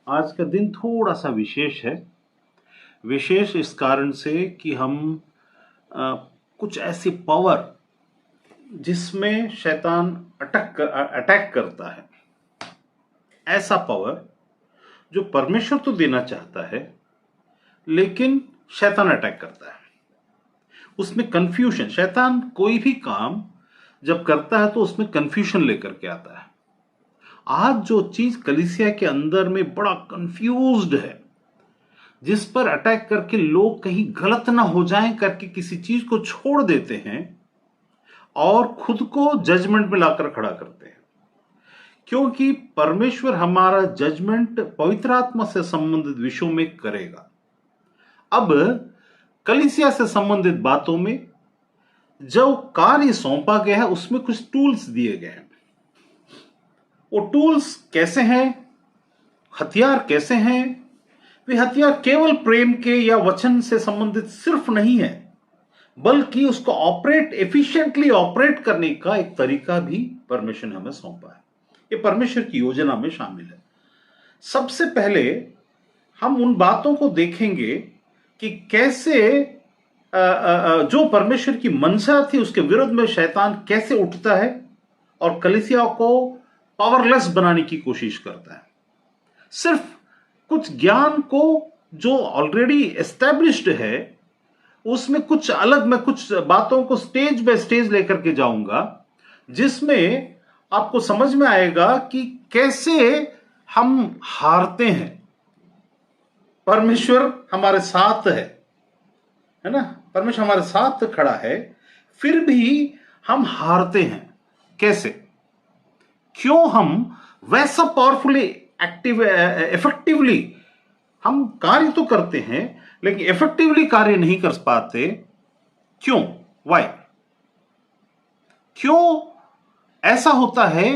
आज का दिन थोड़ा सा विशेष है। विशेष इस कारण से कि हम कुछ ऐसी पावर जिसमें शैतान अटैक करता है, ऐसा पावर जो परमेश्वर तो देना चाहता है लेकिन शैतान अटैक करता है। उसमें कंफ्यूजन, शैतान कोई भी काम जब करता है तो उसमें कंफ्यूजन लेकर के आता है। आज जो चीज कलीसिया के अंदर में बड़ा कंफ्यूज्ड है, जिस पर अटैक करके लोग कहीं गलत ना हो जाएं करके किसी चीज को छोड़ देते हैं और खुद को जजमेंट में लाकर खड़ा करते हैं, क्योंकि परमेश्वर हमारा जजमेंट पवित्र आत्मा से संबंधित विषयों में करेगा। अब कलीसिया से संबंधित बातों में जो कार्य सौंपा गया है उसमें कुछ टूल्स दिए गए हैं। वो टूल्स कैसे हैं, हथियार कैसे हैं? वे हथियार केवल प्रेम के या वचन से संबंधित सिर्फ नहीं है, बल्कि उसको एफिशिएंटली ऑपरेट करने का एक तरीका भी परमेश्वर ने हमें सौंपा है। ये परमेश्वर की योजना में शामिल है। सबसे पहले हम उन बातों को देखेंगे कि कैसे जो परमेश्वर की मंशा थी उसके विरुद्ध में शैतान कैसे उठता है और कलीसिया को पावरलेस बनाने की कोशिश करता है। सिर्फ कुछ ज्ञान को जो ऑलरेडी एस्टैब्लिश्ड है उसमें कुछ अलग, मैं कुछ बातों को स्टेज बाय स्टेज लेकर के जाऊंगा, जिसमें आपको समझ में आएगा कि कैसे हम हारते हैं। परमेश्वर हमारे साथ है ना, परमेश्वर हमारे साथ खड़ा है, फिर भी हम हारते हैं। कैसे? क्यों हम वैसा पावरफुली इफेक्टिवली हम कार्य तो करते हैं लेकिन इफेक्टिवली कार्य नहीं कर पाते? क्यों? वाई? क्यों ऐसा होता है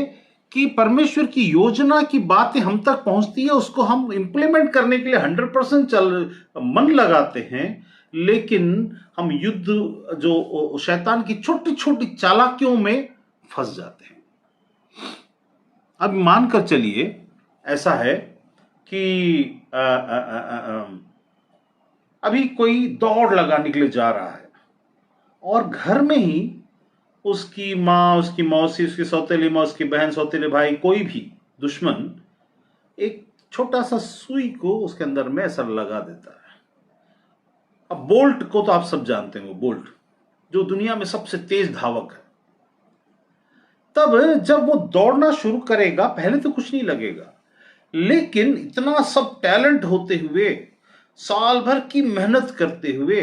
कि परमेश्वर की योजना की बातें हम तक पहुंचती है, उसको हम इंप्लीमेंट करने के लिए 100% मन लगाते हैं, लेकिन हम युद्ध जो शैतान की छोटी छोटी चालाकियों में फंस जाते हैं। अब मानकर चलिए ऐसा है कि अभी कोई दौड़ लगाने के लिए जा रहा है और घर में ही उसकी माँ, उसकी मौसी, उसकी सौतेली माँ, उसकी बहन, सौतेले भाई, कोई भी दुश्मन एक छोटा सा सुई को उसके अंदर में ऐसा लगा देता है। अब बोल्ट को तो आप सब जानते हैं, वो बोल्ट जो दुनिया में सबसे तेज धावक है। तब जब वो दौड़ना शुरू करेगा पहले तो कुछ नहीं लगेगा, लेकिन इतना सब टैलेंट होते हुए, साल भर की मेहनत करते हुए,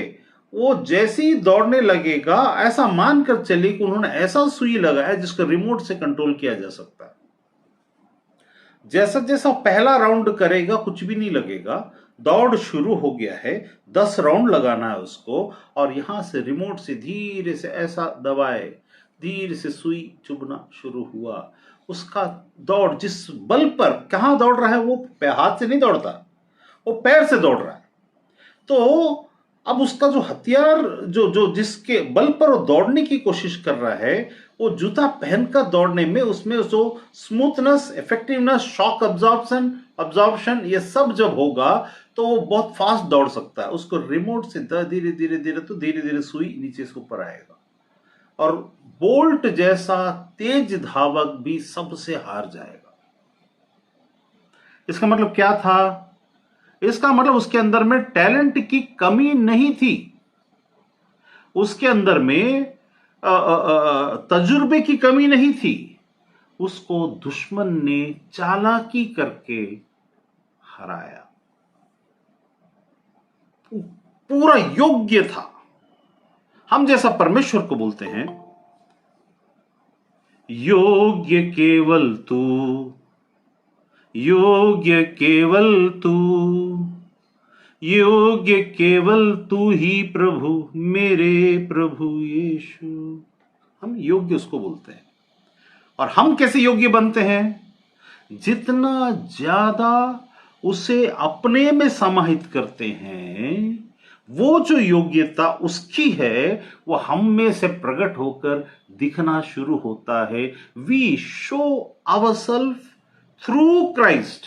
वो जैसे ही दौड़ने लगेगा ऐसा मानकर चलिए कि उन्होंने ऐसा सुई लगाया जिसको रिमोट से कंट्रोल किया जा सकता है। जैसा जैसा पहला राउंड करेगा कुछ भी नहीं लगेगा, दौड़ शुरू हो गया है, 10 राउंड लगाना है उसको, और यहां से रिमोट से धीरे से ऐसा दबाए, धीरे से सुई चुभना शुरू हुआ। उसका दौड़ जिस बल पर कहां दौड़ रहा है, वो हाथ से नहीं दौड़ता, वो पैर से दौड़ रहा है। तो अब उसका जो हथियार जो जिसके बल पर वो दौड़ने की कोशिश कर रहा है, वो जूता पहनकर दौड़ने में उसमें जो स्मूथनेस, इफेक्टिवनेस, शॉक अब्जॉर्प्शन ये सब जब होगा तो वो बहुत फास्ट दौड़ सकता है। उसको रिमोट से धीरे धीरे धीरे तो धीरे धीरे सुई नीचे से ऊपर आएगा और बोल्ट जैसा तेज धावक भी सबसे हार जाएगा। इसका मतलब क्या था? इसका मतलब उसके अंदर में टैलेंट की कमी नहीं थी, उसके अंदर में तजुर्बे की कमी नहीं थी, उसको दुश्मन ने चालाकी करके हराया। पूरा योग्य था। हम जैसा परमेश्वर को बोलते हैं, योग्य केवल तू, योग्य केवल तू, योग्य केवल तू ही प्रभु, मेरे प्रभु यीशु। हम योग्य उसको बोलते हैं। और हम कैसे योग्य बनते हैं? जितना ज्यादा उसे अपने में समाहित करते हैं, वो जो योग्यता उसकी है वो हम में से प्रकट होकर दिखना शुरू होता है। We show ourselves through Christ.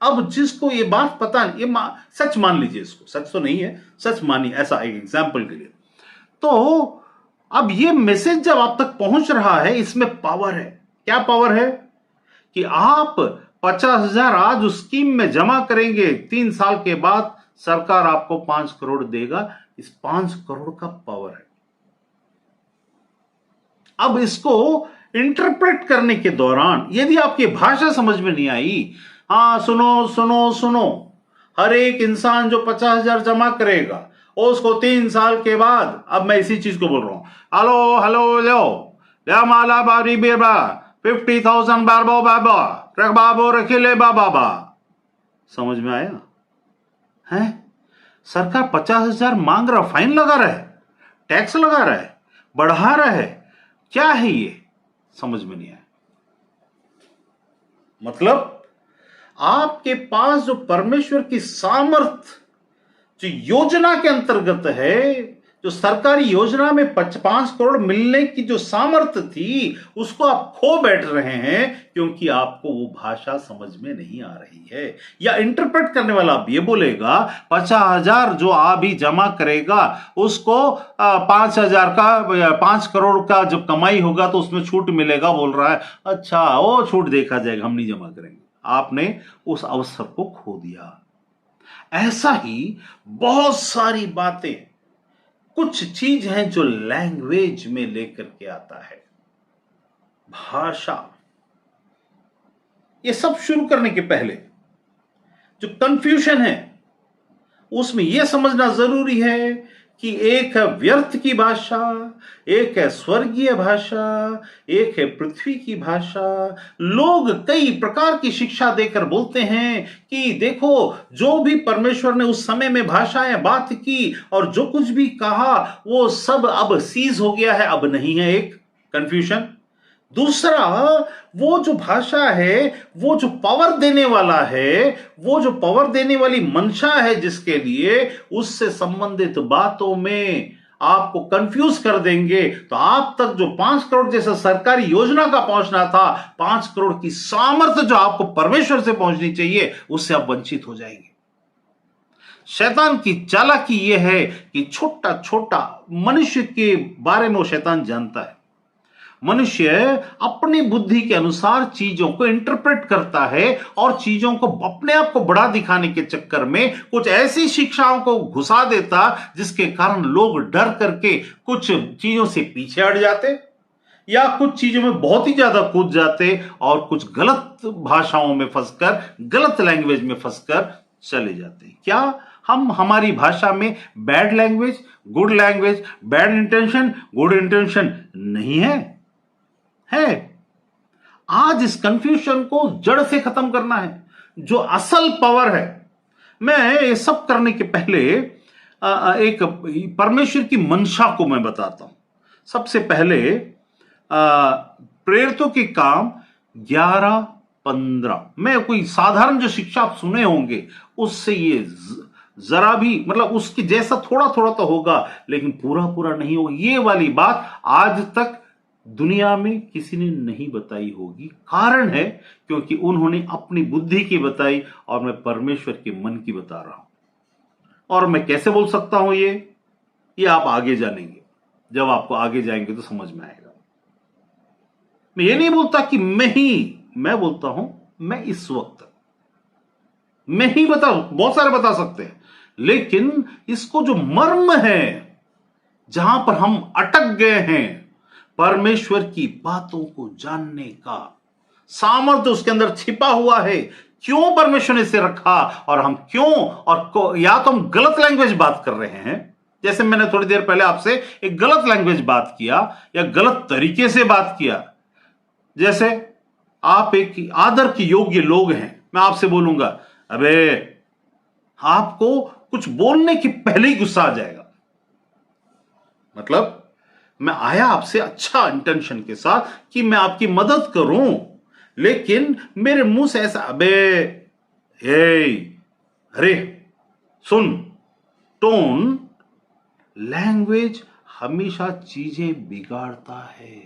अब जिसको ये बात पता नहीं, सच मान लीजिए, इसको सच तो नहीं है, सच मानिए, ऐसा एक एग्जाम्पल के लिए। तो अब ये मैसेज जब आप तक पहुंच रहा है, इसमें पावर है। क्या पावर है? कि आप 50,000 आज उस स्कीम में जमा करेंगे, 3 साल के बाद सरकार आपको 5 करोड़ देगा। इस 5 करोड़ का पावर है। अब इसको इंटरप्रेट करने के दौरान यदि आपकी भाषा समझ में नहीं आई, हाँ सुनो सुनो सुनो, हर एक इंसान जो 50,000 जमा करेगा उसको 3 साल के बाद, अब मैं इसी चीज को बोल रहा हूं, हेलो हेलो लो माला बारी बेबा 50,000 बारबो बाबा रख बाबो रखिले बाबा। समझ में आया? है सरकार 50,000 मांग रहा, फाइन लगा रहा है, टैक्स लगा रहा है, बढ़ा रहा है, क्या है ये? समझ में नहीं आया। मतलब आपके पास जो परमेश्वर की सामर्थ जो योजना के अंतर्गत है, जो सरकारी योजना में 5 करोड़ मिलने की जो सामर्थ्य थी, उसको आप खो बैठ रहे हैं क्योंकि आपको वो भाषा समझ में नहीं आ रही है। या इंटरप्रेट करने वाला आप ये बोलेगा 50,000 जो अभी जमा करेगा उसको 5,000 का 5 करोड़ का जब कमाई होगा तो उसमें छूट मिलेगा, बोल रहा है अच्छा वो छूट देखा जाएगा, हम नहीं जमा करेंगे। आपने उस अवसर को खो दिया। ऐसा ही बहुत सारी बातें, कुछ चीज हैं जो लैंग्वेज में लेकर के आता है, भाषा। ये सब शुरू करने के पहले जो कंफ्यूजन है उसमें यह समझना जरूरी है कि एक है व्यर्थ की भाषा, एक है स्वर्गीय भाषा, एक है पृथ्वी की भाषा। लोग कई प्रकार की शिक्षा देकर बोलते हैं कि देखो जो भी परमेश्वर ने उस समय में भाषाएं बात की और जो कुछ भी कहा वो सब अब सीज हो गया है, अब नहीं है। एक कंफ्यूजन। दूसरा, वो जो भाषा है, वो जो पावर देने वाला है, वो जो पावर देने वाली मंशा है जिसके लिए, उससे संबंधित बातों में आपको कंफ्यूज कर देंगे तो आप तक जो 5 करोड़ जैसा सरकारी योजना का पहुंचना था, 5 करोड़ की सामर्थ्य जो आपको परमेश्वर से पहुंचनी चाहिए, उससे आप वंचित हो जाएंगे। शैतान की चालाकी यह है कि छोटा छोटा मनुष्य के बारे में वो शैतान जानता है। मनुष्य अपनी बुद्धि के अनुसार चीजों को इंटरप्रेट करता है और चीजों को अपने आप को बड़ा दिखाने के चक्कर में कुछ ऐसी शिक्षाओं को घुसा देता जिसके कारण लोग डर करके कुछ चीजों से पीछे हट जाते या कुछ चीजों में बहुत ही ज्यादा कूद जाते और कुछ गलत भाषाओं में फंसकर, गलत लैंग्वेज में फंसकर चले जाते। क्या हम हमारी भाषा में bad language, good language, bad intention, good intention नहीं है? आज इस कंफ्यूजन को जड़ से खत्म करना है, जो असल पावर है। मैं ये सब करने के पहले एक परमेश्वर की मंशा को मैं बताता हूं। सबसे पहले प्रेरितों के काम 11-15, मैं कोई साधारण जो शिक्षा आप सुने होंगे उससे ये जरा भी, मतलब उसकी जैसा थोड़ा थोड़ा तो होगा लेकिन पूरा पूरा नहीं होगा। ये वाली बात आज तक दुनिया में किसी ने नहीं बताई होगी। कारण है क्योंकि उन्होंने अपनी बुद्धि की बताई और मैं परमेश्वर के मन की बता रहा हूं। और मैं कैसे बोल सकता हूं ये आप आगे जानेंगे। जब आपको आगे जाएंगे तो समझ में आएगा। मैं ये नहीं बोलता कि मैं बोलता हूं मैं इस वक्त मैं ही बहुत सारे बता सकते हैं, लेकिन इसको जो मर्म है, जहां पर हम अटक गए हैं, परमेश्वर की बातों को जानने का सामर्थ्य उसके अंदर छिपा हुआ है। क्यों परमेश्वर ने इसे रखा और हम क्यों, और या तो हम गलत लैंग्वेज बात कर रहे हैं, जैसे मैंने थोड़ी देर पहले आपसे एक गलत लैंग्वेज बात किया या गलत तरीके से बात किया। जैसे आप एक आदर के योग्य लोग हैं, मैं आपसे बोलूंगा अबे, आपको कुछ बोलने के पहले ही गुस्सा आ जाएगा। मतलब मैं आया आपसे अच्छा इंटेंशन के साथ कि मैं आपकी मदद करूं, लेकिन मेरे मुंह से ऐसा अरे सुन, टोन, लैंग्वेज हमेशा चीजें बिगाड़ता है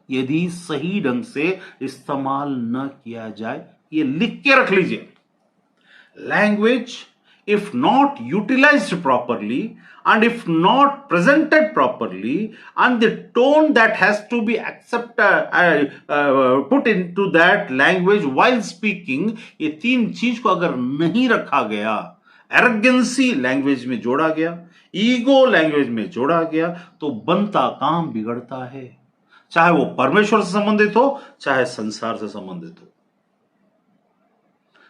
यदि सही ढंग से इस्तेमाल न किया जाए। ये लिख के रख लीजिए। Language, if not utilized properly and if not presented properly, and the tone that has to be put into that language while speaking, ये तीन चीज को अगर नहीं रखा गया, एरोगेंसी लैंग्वेज में जोड़ा गया, ईगो लैंग्वेज में जोड़ा गया, तो बनता काम बिगड़ता है, चाहे वो परमेश्वर से संबंधित हो, चाहे संसार से संबंधित हो।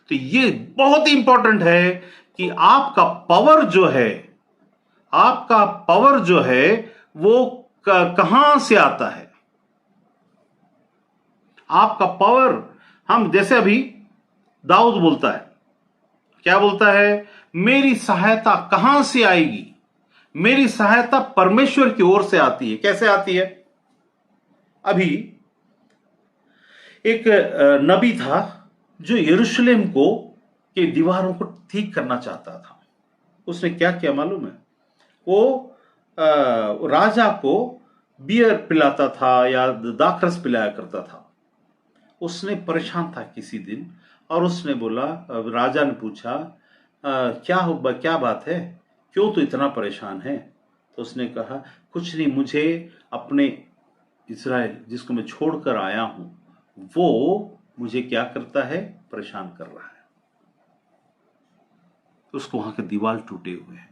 तो ये बहुत ही इंपॉर्टेंट है कि आपका पावर जो है वो कहां से आता है। आपका पावर, हम जैसे अभी दाऊद बोलता है, क्या बोलता है? मेरी सहायता कहां से आएगी? मेरी सहायता परमेश्वर की ओर से आती है। कैसे आती है? अभी एक नबी था जो यरूशलेम के दीवारों को ठीक करना चाहता था। उसने क्या किया मालूम है? वो राजा को बियर पिलाता था या दाखरस पिलाया करता था। उसने परेशान था किसी दिन, और उसने बोला, राजा ने पूछा, क्या बात है, क्यों तो इतना परेशान है? तो उसने कहा, कुछ नहीं, मुझे अपने इस्राएल जिसको मैं छोड़कर आया हूं, वो मुझे क्या करता है? परेशान कर रहा है। उसको वहां के दीवार टूटे हुए हैं।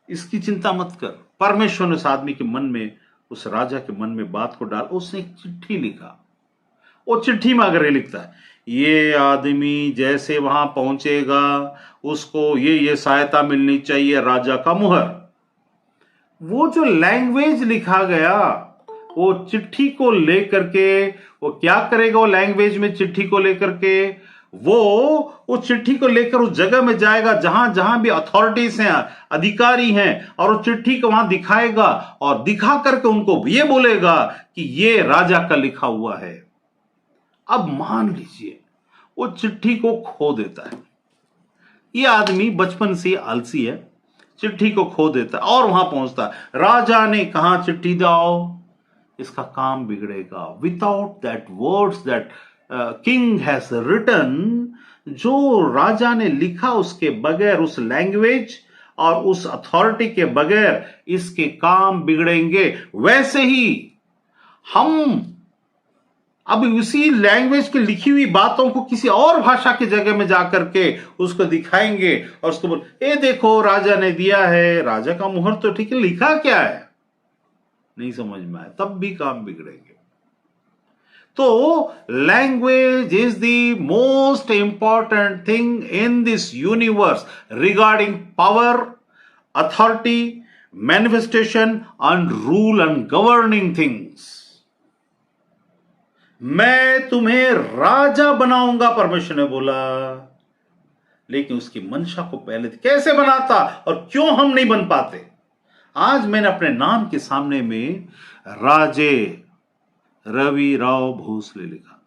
इसकी चिंता मत कर। परमेश्वर ने उस आदमी के मन में, उस राजा के मन में बात को डाल। उसने एक चिट्ठी लिखा। वो चिट्ठी में अगर ये लिखता है, ये आदमी जैसे वहां पहुंचेगा उसको ये सहायता मिलनी चाहिए, राजा का मुहर। वो जो लैंग्वेज लिखा गया, वो चिट्ठी को लेकर के वो क्या करेगा? वो लैंग्वेज में चिट्ठी को लेकर के वो उस चिट्ठी को लेकर उस जगह में जाएगा जहां जहां भी अथॉरिटीज हैं, अधिकारी हैं, और उस चिट्ठी को वहां दिखाएगा और दिखा करके उनको ये बोलेगा कि ये राजा का लिखा हुआ है। अब मान लीजिए वो चिट्ठी को खो देता है। ये आदमी बचपन से आलसी है, चिट्ठी को खो देता है और वहां पहुंचता है, राजा ने कहा चिट्ठी दाओ, इसका काम बिगड़ेगा। Without that words that king has written, जो राजा ने लिखा उसके बगैर, उस लैंग्वेज और उस अथॉरिटी के बगैर इसके काम बिगड़ेंगे। वैसे ही हम अब उसी लैंग्वेज की लिखी हुई बातों को किसी और भाषा की जगह में जाकर के उसको दिखाएंगे और उसको बोल, ए देखो राजा ने दिया है, राजा का मुहर तो ठीक है, लिखा क्या है नहीं समझ में आए, तब भी काम बिगड़ेंगे। तो language is the most important thing in this universe regarding power, authority, manifestation and rule and governing things. मैं तुम्हें राजा बनाऊंगा, परमेश्वर ने बोला, लेकिन उसकी मंशा को पहले कैसे बनाता और क्यों हम नहीं बन पाते? आज मैंने अपने नाम के सामने में राजे रवि राव भोसले लिखा,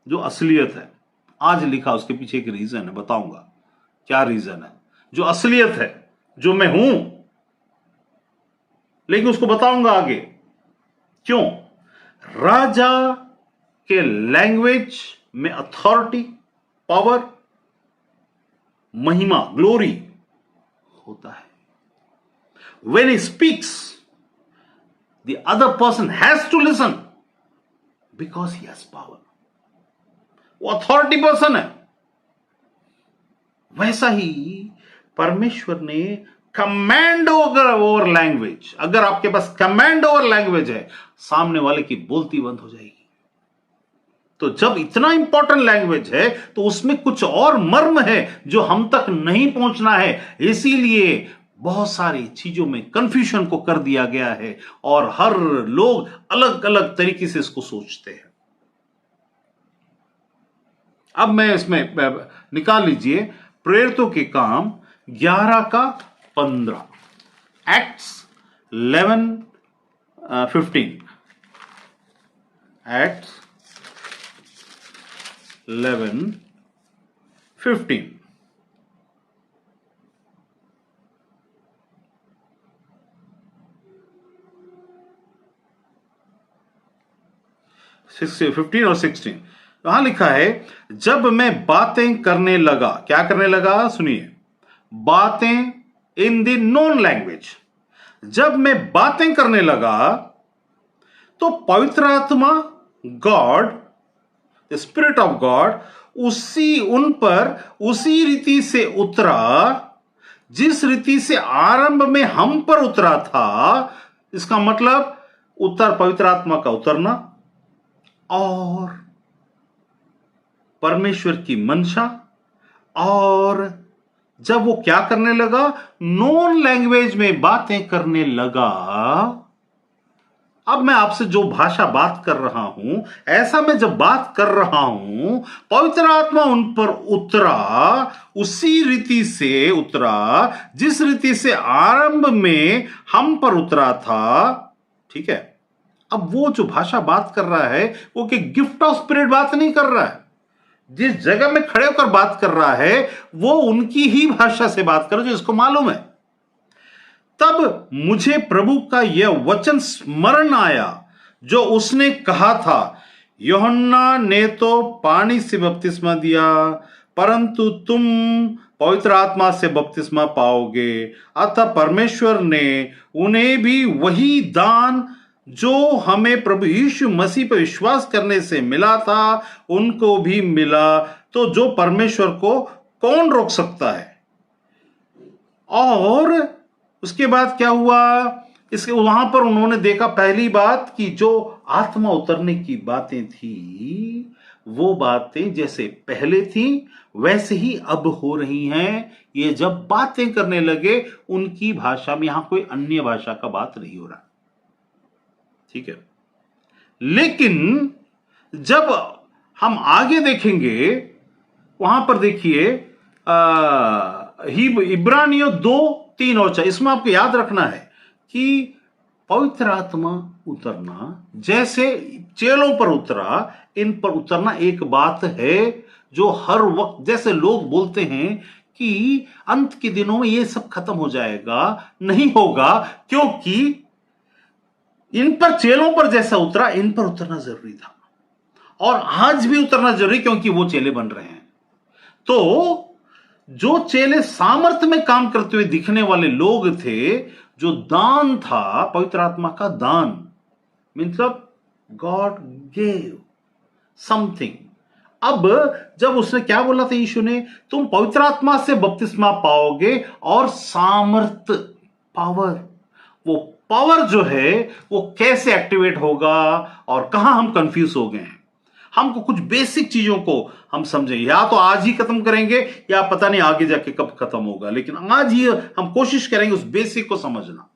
जो असलियत है। आज लिखा, उसके पीछे एक रीजन है, बताऊंगा क्या रीजन है। जो असलियत है, जो मैं हूं, लेकिन उसको बताऊंगा आगे क्यों। राजा के लैंग्वेज में अथॉरिटी, पावर, महिमा, ग्लोरी होता है। When he speaks, the other person has to listen because he has power. वो अथॉरिटी पर्सन है। वैसा ही परमेश्वर ने कमांड ओवर लैंग्वेज, अगर आपके पास कमांड ओवर लैंग्वेज है, सामने वाले की बोलती बंद हो जाएगी। तो जब इतना इंपॉर्टेंट लैंग्वेज है तो उसमें कुछ और मर्म है जो हम तक नहीं पहुंचना है। इसीलिए बहुत सारी चीजों में कंफ्यूजन को कर दिया गया है और हर लोग अलग अलग तरीके से इसको सोचते हैं। अब मैं इसमें निकाल लीजिए प्रेरितों के काम 11:15, एक्ट्स 11:15, एक्ट्स 11:15। सिक्स 15 और 16 वहां लिखा है, जब मैं बातें करने लगा, क्या करने लगा, सुनिए, बातें इन द नॉन लैंग्वेज, जब मैं बातें करने लगा तो पवित्र आत्मा, God, the spirit of God, उन पर उसी रीति से उतरा जिस रीति से आरंभ में हम पर उतरा था। इसका मतलब पवित्र आत्मा का उतरना और परमेश्वर की मंशा, और जब वो क्या करने लगा, नॉन लैंग्वेज में बातें करने लगा। अब मैं आपसे जो भाषा बात कर रहा हूं, ऐसा मैं जब बात कर रहा हूं, पवित्र आत्मा उन पर उतरा, उसी रीति से उतरा जिस रीति से आरंभ में हम पर उतरा था। ठीक है, अब वो जो भाषा बात कर रहा है वो कि गिफ्ट ऑफ स्पिरिट बात नहीं कर रहा है। जिस जगह में खड़े होकर बात कर रहा है वो उनकी ही भाषा से बात कर रहा है जो इसको मालूम है। तब मुझे प्रभु का यह वचन स्मरण आया जो उसने कहा था, यूहन्ना ने तो पानी से बपतिस्मा दिया, परंतु तुम पवित्र आत्मा से बपतिस्मा पाओगे। अतः परमेश्वर ने उन्हें भी वही दान जो हमें प्रभु यीशु मसीह पर विश्वास करने से मिला था, उनको भी मिला। तो जो परमेश्वर को कौन रोक सकता है? और उसके बाद क्या हुआ, इसके वहां पर उन्होंने देखा पहली बात कि जो आत्मा उतरने की बातें थी, वो बातें जैसे पहले थी वैसे ही अब हो रही हैं। ये जब बातें करने लगे उनकी भाषा में, यहां कोई अन्य भाषा का बात नहीं हो रहा। ठीक है, लेकिन जब हम आगे देखेंगे वहां पर देखिए इब्रानियों 2:3 और 4, इसमें आपको याद रखना है कि पवित्र आत्मा उतरना जैसे चेलों पर उतरा, इन पर उतरना एक बात है जो हर वक्त, जैसे लोग बोलते हैं कि अंत के दिनों में ये सब खत्म हो जाएगा, नहीं होगा, क्योंकि इन पर, चेलों पर जैसा उतरा, इन पर उतरना जरूरी था और आज भी उतरना जरूरी, क्योंकि वो चेले बन रहे हैं। तो जो चेले सामर्थ्य में काम करते हुए दिखने वाले लोग थे, जो दान था पवित्र आत्मा का दान, मतलब गॉड गेव समथिंग। अब जब उसने क्या बोला था यीशु ने, तुम पवित्र आत्मा से बपतिस्मा पाओगे और सामर्थ, पावर, वो पावर जो है वो कैसे एक्टिवेट होगा, और कहां हम कंफ्यूज हो गए हैं। हमको कुछ बेसिक चीजों को हम समझेंगे, या तो आज ही खत्म करेंगे या पता नहीं आगे जाके कब खत्म होगा, लेकिन आज ही हम कोशिश करेंगे उस बेसिक को समझना।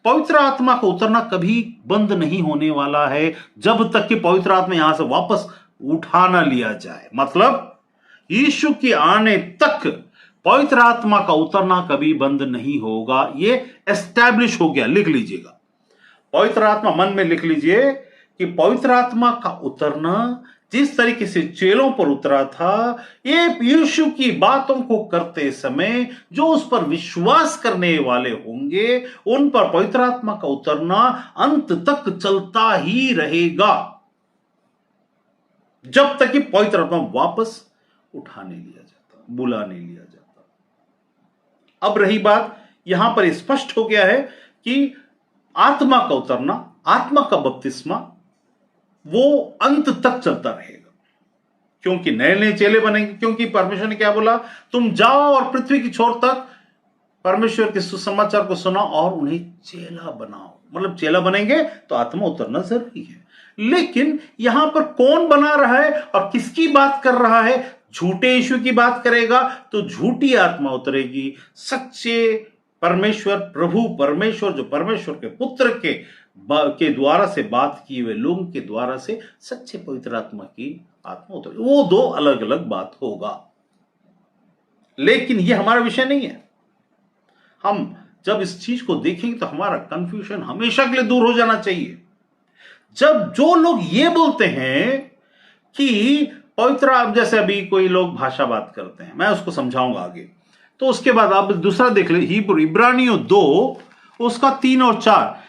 पवित्र आत्मा को उतरना कभी बंद नहीं होने वाला है जब तक कि पवित्र आत्मा यहां से वापस उठा ना लिया जाए। मतलब यीशु के आने तक पवित्र आत्मा का उतरना कभी बंद नहीं होगा। ये एस्टैब्लिश हो गया, लिख लीजिएगा, पवित्र आत्मा मन में लिख लीजिए कि पवित्र आत्मा का उतरना जिस तरीके से चेलों पर उतरा था, ये यीशु की बातों को करते समय जो उस पर विश्वास करने वाले होंगे उन पर पवित्र आत्मा का उतरना अंत तक चलता ही रहेगा, जब तक कि पवित्र आत्मा वापस उठा नहीं लिया जाता, बुला नहीं लिया जाता। अब रही बात, यहां पर स्पष्ट हो गया है कि आत्मा का उतरना, आत्मा का बपतिस्मा वो अंत तक चलता रहेगा, क्योंकि नए नए चेले बनेंगे। क्योंकि परमेश्वर ने क्या बोला, तुम जाओ और पृथ्वी की छोर तक परमेश्वर के सुसमाचार को सुनाओ और उन्हें चेला बनाओ। मतलब चेला बनेंगे तो आत्मा उतरना जरूरी है। लेकिन यहां पर कौन बना रहा है और किसकी बात कर रहा है? झूठे यीशु की बात करेगा तो झूठी आत्मा उतरेगी। सच्चे परमेश्वर, प्रभु परमेश्वर, जो परमेश्वर के पुत्र के द्वारा से बात किए हुए लोगों के द्वारा से सच्चे पवित्र आत्मा की आत्मा उतरेगी। वो दो अलग अलग बात होगा, लेकिन ये हमारा विषय नहीं है। हम जब इस चीज को देखेंगे तो हमारा कंफ्यूजन हमेशा के लिए दूर हो जाना चाहिए। जब जो लोग ये बोलते हैं कि पवित्र, जैसे अभी कोई लोग भाषा बात करते हैं, मैं उसको समझाऊंगा आगे, तो उसके बाद आप दूसरा देख ले, इब्रानियों 2 उसका 3 और 4,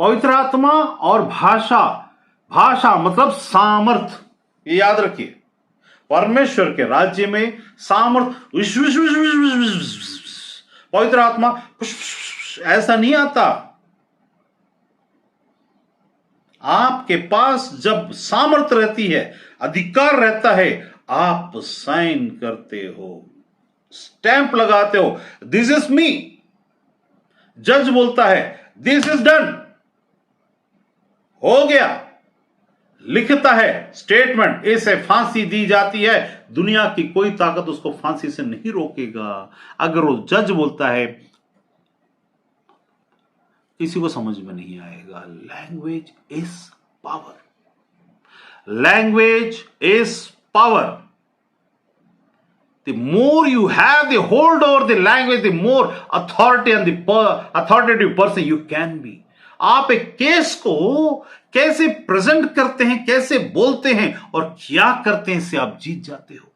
पवित्र आत्मा और भाषा, भाषा मतलब सामर्थ, ये याद रखिए, परमेश्वर के राज्य में सामर्थ पवित्र आत्मा ऐसा नहीं आता। आपके पास जब सामर्थ रहती है, अधिकार रहता है, आप साइन करते हो, स्टैंप लगाते हो, दिस इज मी। जज बोलता है दिस इज डन, हो गया, लिखता है स्टेटमेंट, इसे फांसी दी जाती है, दुनिया की कोई ताकत उसको फांसी से नहीं रोकेगा। अगर वो जज बोलता है, किसी को समझ में नहीं आएगा। Language is power, language is power. The more you have the hold over the language, the more authority and the authoritative person you can be. आप एक केस को कैसे प्रेजेंट करते हैं, कैसे बोलते हैं और क्या करते हैं, इससे आप जीत जाते हो।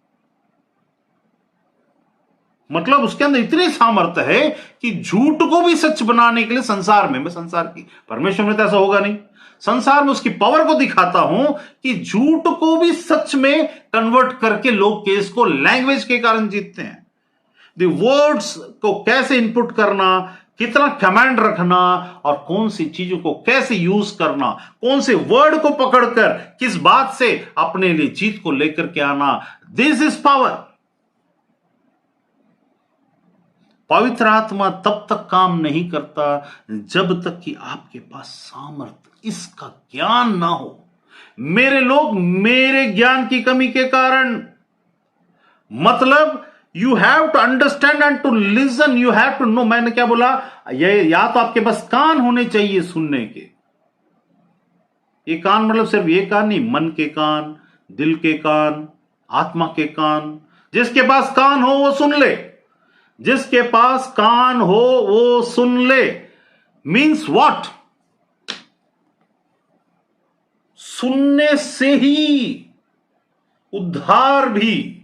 मतलब उसके अंदर इतनी सामर्थ्य है कि झूठ को भी सच बनाने के लिए संसार में, मैं संसार की, परमेश्वर में तो ऐसा होगा नहीं, संसार में उसकी पावर को दिखाता हूं कि झूठ को भी सच में कन्वर्ट करके लोग केस को लैंग्वेज के कारण जीतते हैं। द वर्ड्स को कैसे इनपुट करना, कितना कमांड रखना और कौन सी चीजों को कैसे यूज करना, कौन से वर्ड को पकड़कर किस बात से अपने लिए जीत को लेकर के आना, दिस इज पावर। पवित्र आत्मा तब तक काम नहीं करता जब तक कि आपके पास सामर्थ, इसका ज्ञान ना हो। मेरे लोग मेरे ज्ञान की कमी के कारण, मतलब you have to understand and to listen, you have to know. मैंने क्या बोला, ये या तो आपके पास कान होने चाहिए सुनने के। ये कान मतलब सिर्फ ये कान नहीं, मन के कान, दिल के कान, आत्मा के कान। जिसके पास कान हो वो सुन ले, जिसके पास कान हो वो सुन ले। Means what? सुनने से ही उद्धार भी।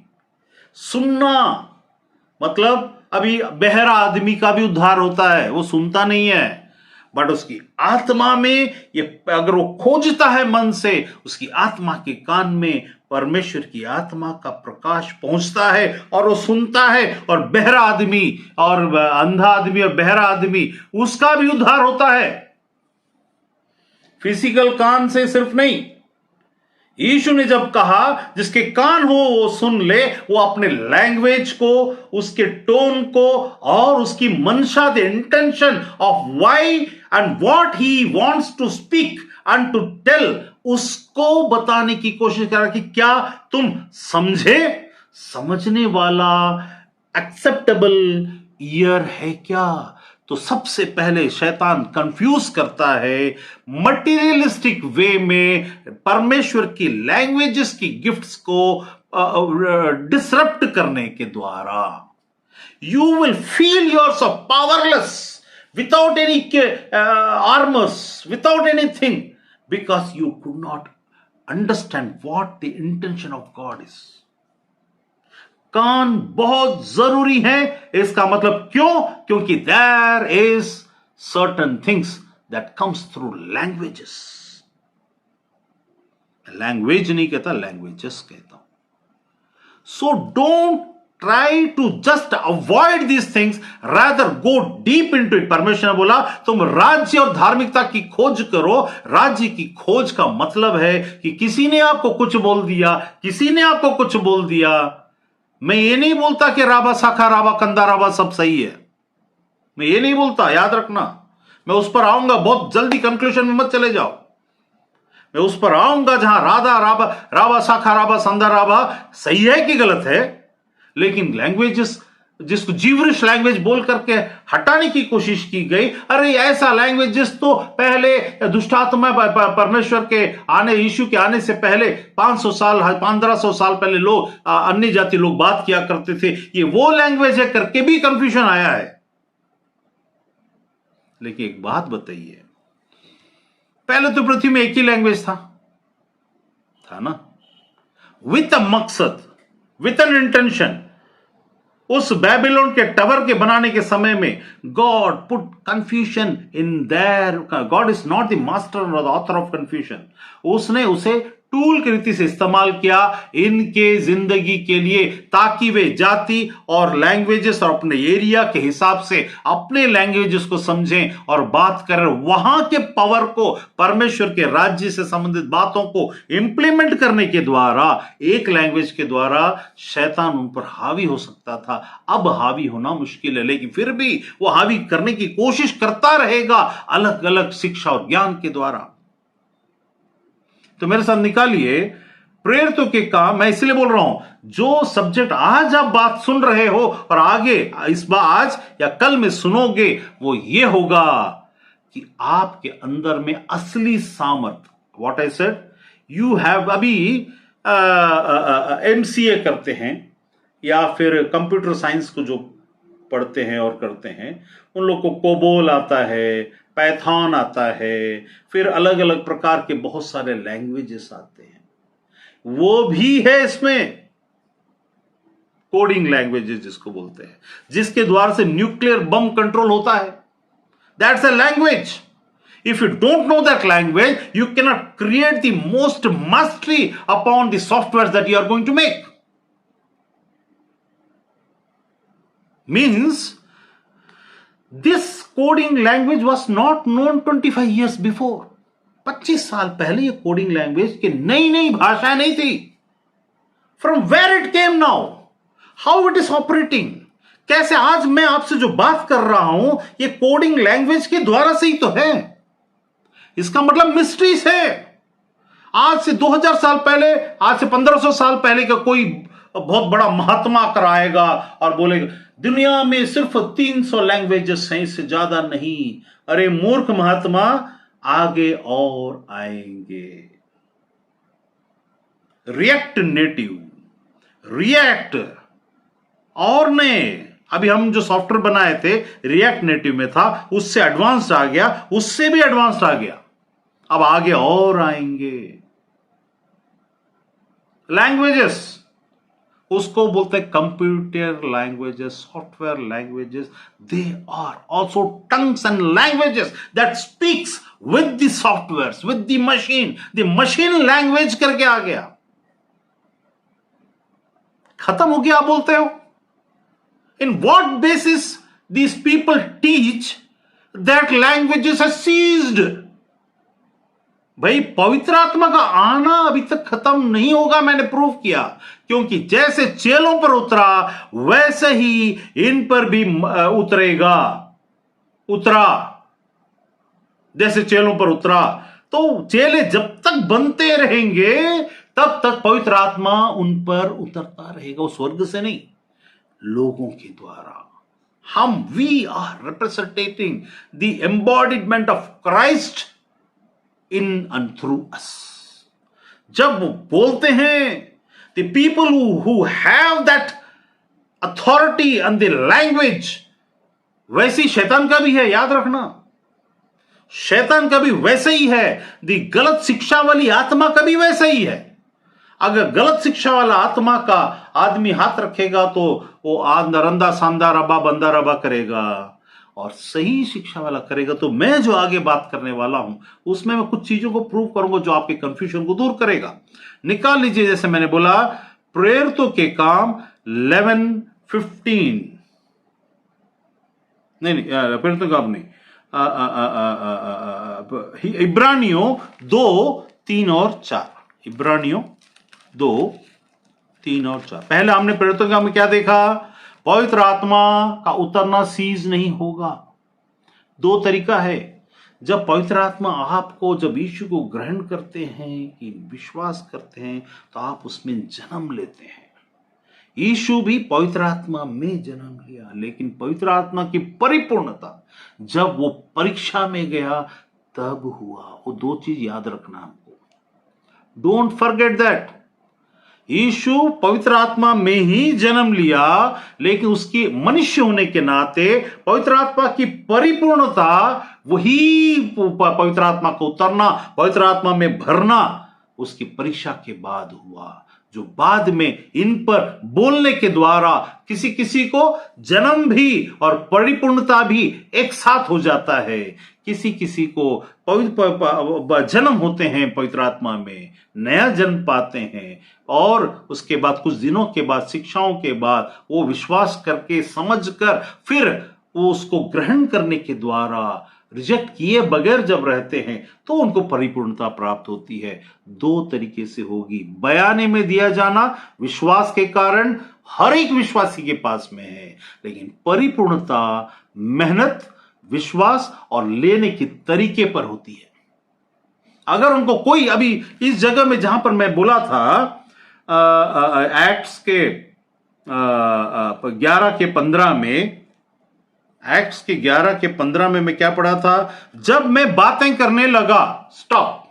सुनना मतलब अभी बहरा आदमी का भी उद्धार होता है, वो सुनता नहीं है, बट उसकी आत्मा में ये, अगर वो खोजता है मन से, उसकी आत्मा के कान में परमेश्वर की आत्मा का प्रकाश पहुंचता है और वो सुनता है। और बहरा आदमी और अंधा आदमी और बहरा आदमी, उसका भी उद्धार होता है, फिजिकल कान से सिर्फ नहीं। यीशु ने जब कहा जिसके कान हो वो सुन ले, वो अपने लैंग्वेज को, उसके टोन को और उसकी मंशा, the intention of why and what he wants to speak and to tell, उसको बताने की कोशिश कर रहा कि क्या तुम समझे? समझने वाला एक्सेप्टेबल ईयर है क्या? तो सबसे पहले शैतान कंफ्यूज करता है मटेरियलिस्टिक वे में परमेश्वर की लैंग्वेजेस की गिफ्ट्स को डिसरप्ट करने के द्वारा। You will feel yourself powerless without any armours, without anything, because you could not understand what the intention of God is. कान बहुत जरूरी है, इसका मतलब क्यों? क्योंकि there is certain things that comes through languages. Language नहीं कहता, लैंग्वेजेस कहता हूं। So don't try to just avoid these things, rather go deep into it. परमेश्वर ने बोला तुम राज्य और धार्मिकता की खोज करो। राज्य की खोज का मतलब है कि किसी ने आपको कुछ बोल दिया, किसी ने आपको कुछ बोल दिया। मैं ये नहीं बोलता कि राबा शाखा राबा कंदा राबा सब सही है, मैं ये नहीं बोलता, याद रखना। मैं उस पर आऊंगा, बहुत जल्दी कंक्लूजन में मत चले जाओ। मैं उस पर आऊंगा जहां राधा राबा, राबा शाखा राबा संदा राबा सही है कि गलत है। लेकिन लैंग्वेजेस, जिसको जीवरिश लैंग्वेज बोल करके हटाने की कोशिश की गई, अरे ऐसा लैंग्वेजेस तो पहले दुष्टात्मा परमेश्वर के आने, यीशु के आने से पहले 500 साल 1500 साल पहले लोग, अन्य जाति लोग बात किया करते थे, ये वो लैंग्वेज है करके भी कंफ्यूजन आया है। लेकिन एक बात बताइए, पहले तो पृथ्वी में एक ही लैंग्वेज था ना, विथ अ मकसद, विथ एन इंटेंशन। उस बेबीलोन के टावर के बनाने के समय में God put confusion in their. God is not the master और द ऑथर ऑफ कंफ्यूजन। उसने उसे टूल की रीति से इस्तेमाल किया इनके जिंदगी के लिए, ताकि वे जाति और लैंग्वेजेस और अपने एरिया के हिसाब से अपने लैंग्वेजेस को समझें और बात करें। वहां के पावर को, परमेश्वर के राज्य से संबंधित बातों को इंप्लीमेंट करने के द्वारा, एक लैंग्वेज के द्वारा शैतान उन पर हावी हो सकता था। अब हावी होना मुश्किल है, लेकिन फिर भी वो हावी करने की कोशिश करता रहेगा अलग अलग शिक्षा और ज्ञान के द्वारा। तो मेरे साथ निकालिए प्रेरितों के काम। मैं इसलिए बोल रहा हूं, जो सब्जेक्ट आज आप बात सुन रहे हो और आगे इस बार आज या कल में सुनोगे, वो ये होगा कि आपके अंदर में असली सामर्थ, what I said, you have, अभी एमसीए करते हैं या फिर कंप्यूटर साइंस को जो पढ़ते हैं और करते हैं, उन लोग को कोबोल आता है, पाइथन आता है, फिर अलग अलग प्रकार के बहुत सारे लैंग्वेजेस आते हैं। वो भी है इसमें कोडिंग लैंग्वेजेस जिसको बोलते हैं, जिसके द्वारा से न्यूक्लियर बम कंट्रोल होता है। That's a language. If you don't know that language, you cannot create the most mastery upon the softwares that you are going to make. Means this coding language was not known 25 years before. 25 साल पहले ये coding language की नई नई भाषा नहीं थी। From where it came now? How it is operating? कैसे आज मैं आपसे जो बात कर रहा हूं, ये कोडिंग लैंग्वेज के द्वारा से ही तो है। इसका मतलब मिस्ट्रीज है। आज से 2000 साल पहले, आज से 1500 साल पहले का कोई बहुत बड़ा महात्मा कराएगा और बोलेगा दुनिया में सिर्फ 300 लैंग्वेजेस हैं, इससे ज्यादा नहीं। अरे मूर्ख महात्मा, आगे और आएंगे। रिएक्ट नेटिव, रिएक्ट और ने अभी हम जो सॉफ्टवेयर बनाए थे रिएक्ट नेटिव में था, उससे एडवांस्ड आ गया, उससे भी एडवांस्ड आ गया, अब आगे और आएंगे। लैंग्वेजेस उसको बोलते हैं computer languages, software languages. They are also tongues and languages that speaks with the software, with the machine. The machine language करके आ गया। खत्म हो गया आप बोलते हो। In what basis these people teach that languages are seized? भाई पवित्र आत्मा का आना अभी तक खत्म नहीं होगा, मैंने प्रूव किया। क्योंकि जैसे चेलों पर उतरा वैसे ही इन पर भी उतरा। जैसे चेलों पर उतरा, तो चेले जब तक बनते रहेंगे तब तक पवित्र आत्मा उन पर उतरता रहेगा। वो स्वर्ग से नहीं, लोगों के द्वारा। We are representing the embodiment of Christ in and through us. जब वो बोलते हैं, the people who have that authority and the language, वैसी शैतान का भी है, याद रखना। शैतान का भी वैसे ही है। द गलत शिक्षा वाली आत्मा का भी वैसे ही है। अगर गलत शिक्षा वाला आत्मा का आदमी हाथ रखेगा तो वो नरंदा सांदा रबा बंदा रबा करेगा, और सही शिक्षा वाला करेगा तो मैं जो आगे बात करने वाला हूं उसमें मैं कुछ चीजों को प्रूव करूंगा जो आपके कंफ्यूजन को दूर करेगा। निकाल लीजिए, जैसे मैंने बोला प्रेरितों के काम 11:15, नहीं प्रेरितों का काम नहीं, इब्रानियों 2:3 और 4। इब्रानियों 2:3 और 4। पहले हमने प्रेरितों का में क्या देखा? पवित्र आत्मा का उतरना सीज नहीं होगा। दो तरीका है। जब पवित्र आत्मा आपको, जब यीशु को ग्रहण करते हैं, कि विश्वास करते हैं, तो आप उसमें जन्म लेते हैं। यीशु भी पवित्र आत्मा में जन्म लिया, लेकिन पवित्र आत्मा की परिपूर्णता जब वो परीक्षा में गया तब हुआ। वो दो चीज याद रखना हमको, डोंट फॉरगेट दैट। यीशु पवित्र आत्मा में ही जन्म लिया, लेकिन उसकी मनुष्य होने के नाते पवित्र आत्मा की परिपूर्णता, वही पवित्र आत्मा को उतरना, पवित्र आत्मा में भरना, उसकी परीक्षा के बाद हुआ। जो बाद में इन पर बोलने के द्वारा किसी किसी को जन्म भी और परिपूर्णता भी एक साथ हो जाता है। किसी किसी को जन्म होते हैं, पवित्र आत्मा में नया जन्म पाते हैं, और उसके बाद कुछ दिनों के बाद, शिक्षाओं के बाद, वो विश्वास करके समझकर फिर वो उसको ग्रहण करने के द्वारा रिजेक्ट किए बगैर जब रहते हैं तो उनको परिपूर्णता प्राप्त होती है। दो तरीके से होगी। बयाने में दिया जाना विश्वास के कारण हर एक विश्वासी के पास में है, लेकिन परिपूर्णता मेहनत, विश्वास और लेने के तरीके पर होती है। अगर उनको कोई अभी इस जगह में जहां पर मैं बोला था एक्ट्स के 11 के 15 में, एक्ट्स के 11 के 15 में मैं क्या पढ़ा था? जब मैं बातें करने लगा, स्टॉप।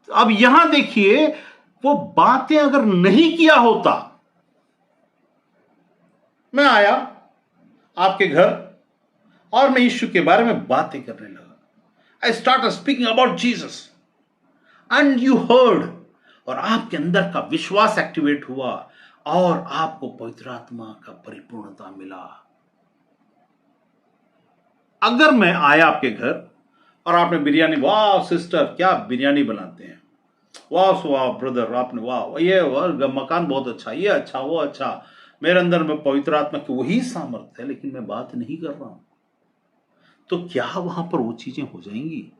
अब यहां देखिए, वो बातें अगर नहीं किया होता, मैं आया आपके घर और मैं यीशु के बारे में बातें करने लगा, I start speaking about Jesus and you heard, और आपके अंदर का विश्वास एक्टिवेट हुआ और आपको पवित्र आत्मा का परिपूर्णता मिला। अगर मैं आया आपके घर और आपने बिरयानी, वाह सिस्टर क्या बिरयानी बनाते हैं, वाह वाह ब्रदर आपने, वाह ये मकान बहुत अच्छा, ये अच्छा, वो अच्छा, मेरे अंदर में पवित्र आत्मा की वही सामर्थ्य है, लेकिन मैं बात नहीं कर रहा हूं, तो क्या वहां पर वो चीजें हो जाएंगी?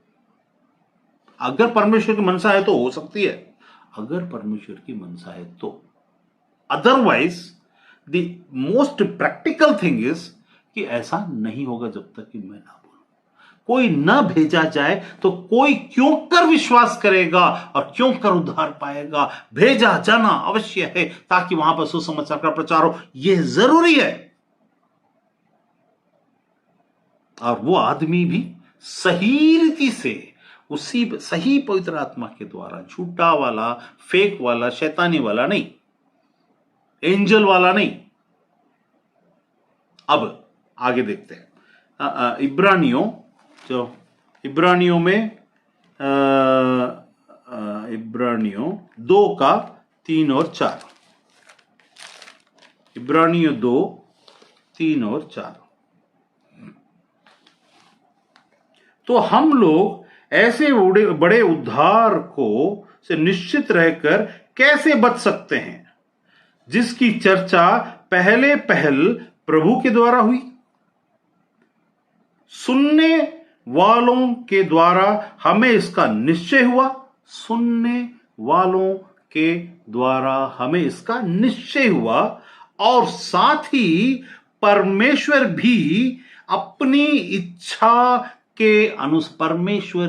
अगर परमेश्वर की मनसा है तो हो सकती है, अगर परमेश्वर की मनसा है तो। Otherwise the most practical thing is कि ऐसा नहीं होगा जब तक कि मैं ना बोलूं। कोई ना भेजा जाए तो कोई क्यों कर विश्वास करेगा और क्यों कर उद्धार पाएगा? भेजा जाना अवश्य है ताकि वहां पर सुसमाचार का प्रचार हो, यह जरूरी है। और वो आदमी भी सही रीति से, उसी सही पवित्र आत्मा के द्वारा, झूठा वाला, फेक वाला, शैतानी वाला नहीं, एंजल वाला नहीं। अब आगे देखते हैं इब्रानियों, जो इब्रानियों में इब्रानियों 2:3 और 4, इब्रानियों 2:3 और 4। तो हम लोग ऐसे बड़े उद्धार को से निश्चित रहकर कैसे बच सकते हैं, जिसकी चर्चा पहले प्रभु के द्वारा हुई, सुनने वालों के द्वारा हमें इसका निश्चय हुआ, सुनने वालों के द्वारा हमें इसका निश्चय हुआ, और साथ ही परमेश्वर भी अपनी इच्छा के अनुसार, परमेश्वर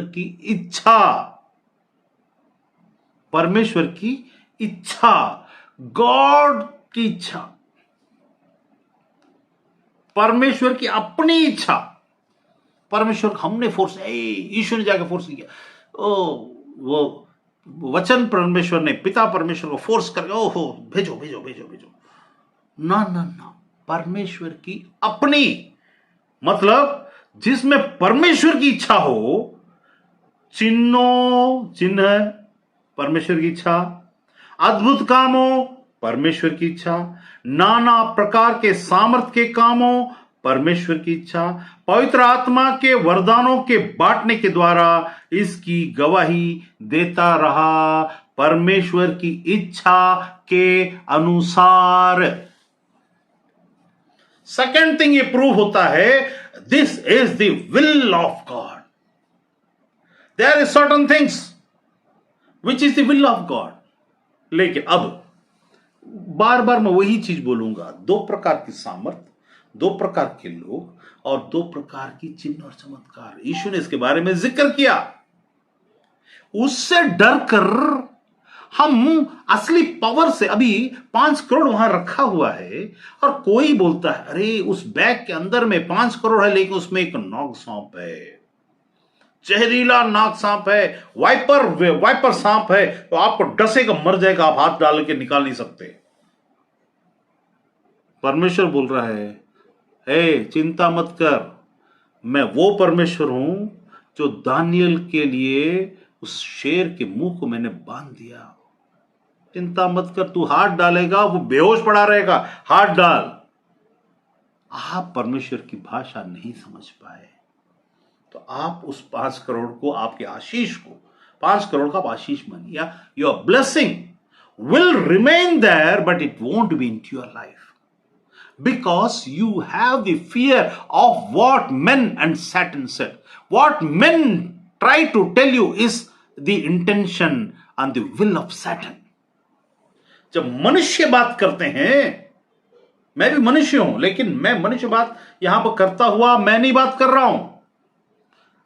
की इच्छा, गॉड की इच्छा, परमेश्वर की अपनी इच्छा, परमेश्वर हमने फोर्स, ईश्वर ने जाकर फोर्स नहीं किया, वो वचन परमेश्वर ने, पिता परमेश्वर को फोर्स करके ओहो भेजो भेजो भेजो भेजो, ना ना ना, परमेश्वर की अपनी, मतलब जिसमें परमेश्वर की इच्छा हो, चिन्ह परमेश्वर की इच्छा, अद्भुत कामों परमेश्वर की इच्छा, नाना प्रकार के सामर्थ के कामों परमेश्वर की इच्छा, पवित्र आत्मा के वरदानों के बांटने के द्वारा इसकी गवाही देता रहा, परमेश्वर की इच्छा के अनुसार। सेकंड थिंग ये प्रूव होता है, this is the will of God. There is certain things which is the will of God. लेकिन अब बार बार मैं वही चीज बोलूंगा, दो प्रकार की सामर्थ, दो प्रकार के लोग और दो प्रकार की चिन्ह और चमत्कार, यीशु ने इसके बारे में जिक्र किया। उससे डर कर हम असली पावर से, अभी 5 करोड़ वहां रखा हुआ है और कोई बोलता है अरे उस बैग के अंदर में 5 करोड़ है, लेकिन उसमें एक नाग सांप है, जहरीला नाग सांप है, वाइपर सांप है, तो आपको डसेगा, मर जाएगा, आप हाथ डाल के निकाल नहीं सकते। परमेश्वर बोल रहा है, हे चिंता मत कर, मैं वो परमेश्वर हूं जो दानियल के लिए उस शेर के मुंह को मैंने बांध दिया। चिंता मत कर, तू हाथ डालेगा वो बेहोश पड़ा रहेगा, हाथ डाल। आप परमेश्वर की भाषा नहीं समझ पाए तो आप उस 5 करोड़ को, आपके आशीष को, 5 करोड़ का आप आशीष मानिए, your blessing will remain there, but it won't be into your life. Because you have the fear of what men and Satan said. What men try to tell you is the intention and the will of Satan. जब मनुष्य बात करते हैं, मैं भी मनुष्य हूं, लेकिन मैं मनुष्य बात यहां पर करता हुआ मैं नहीं बात कर रहा हूं।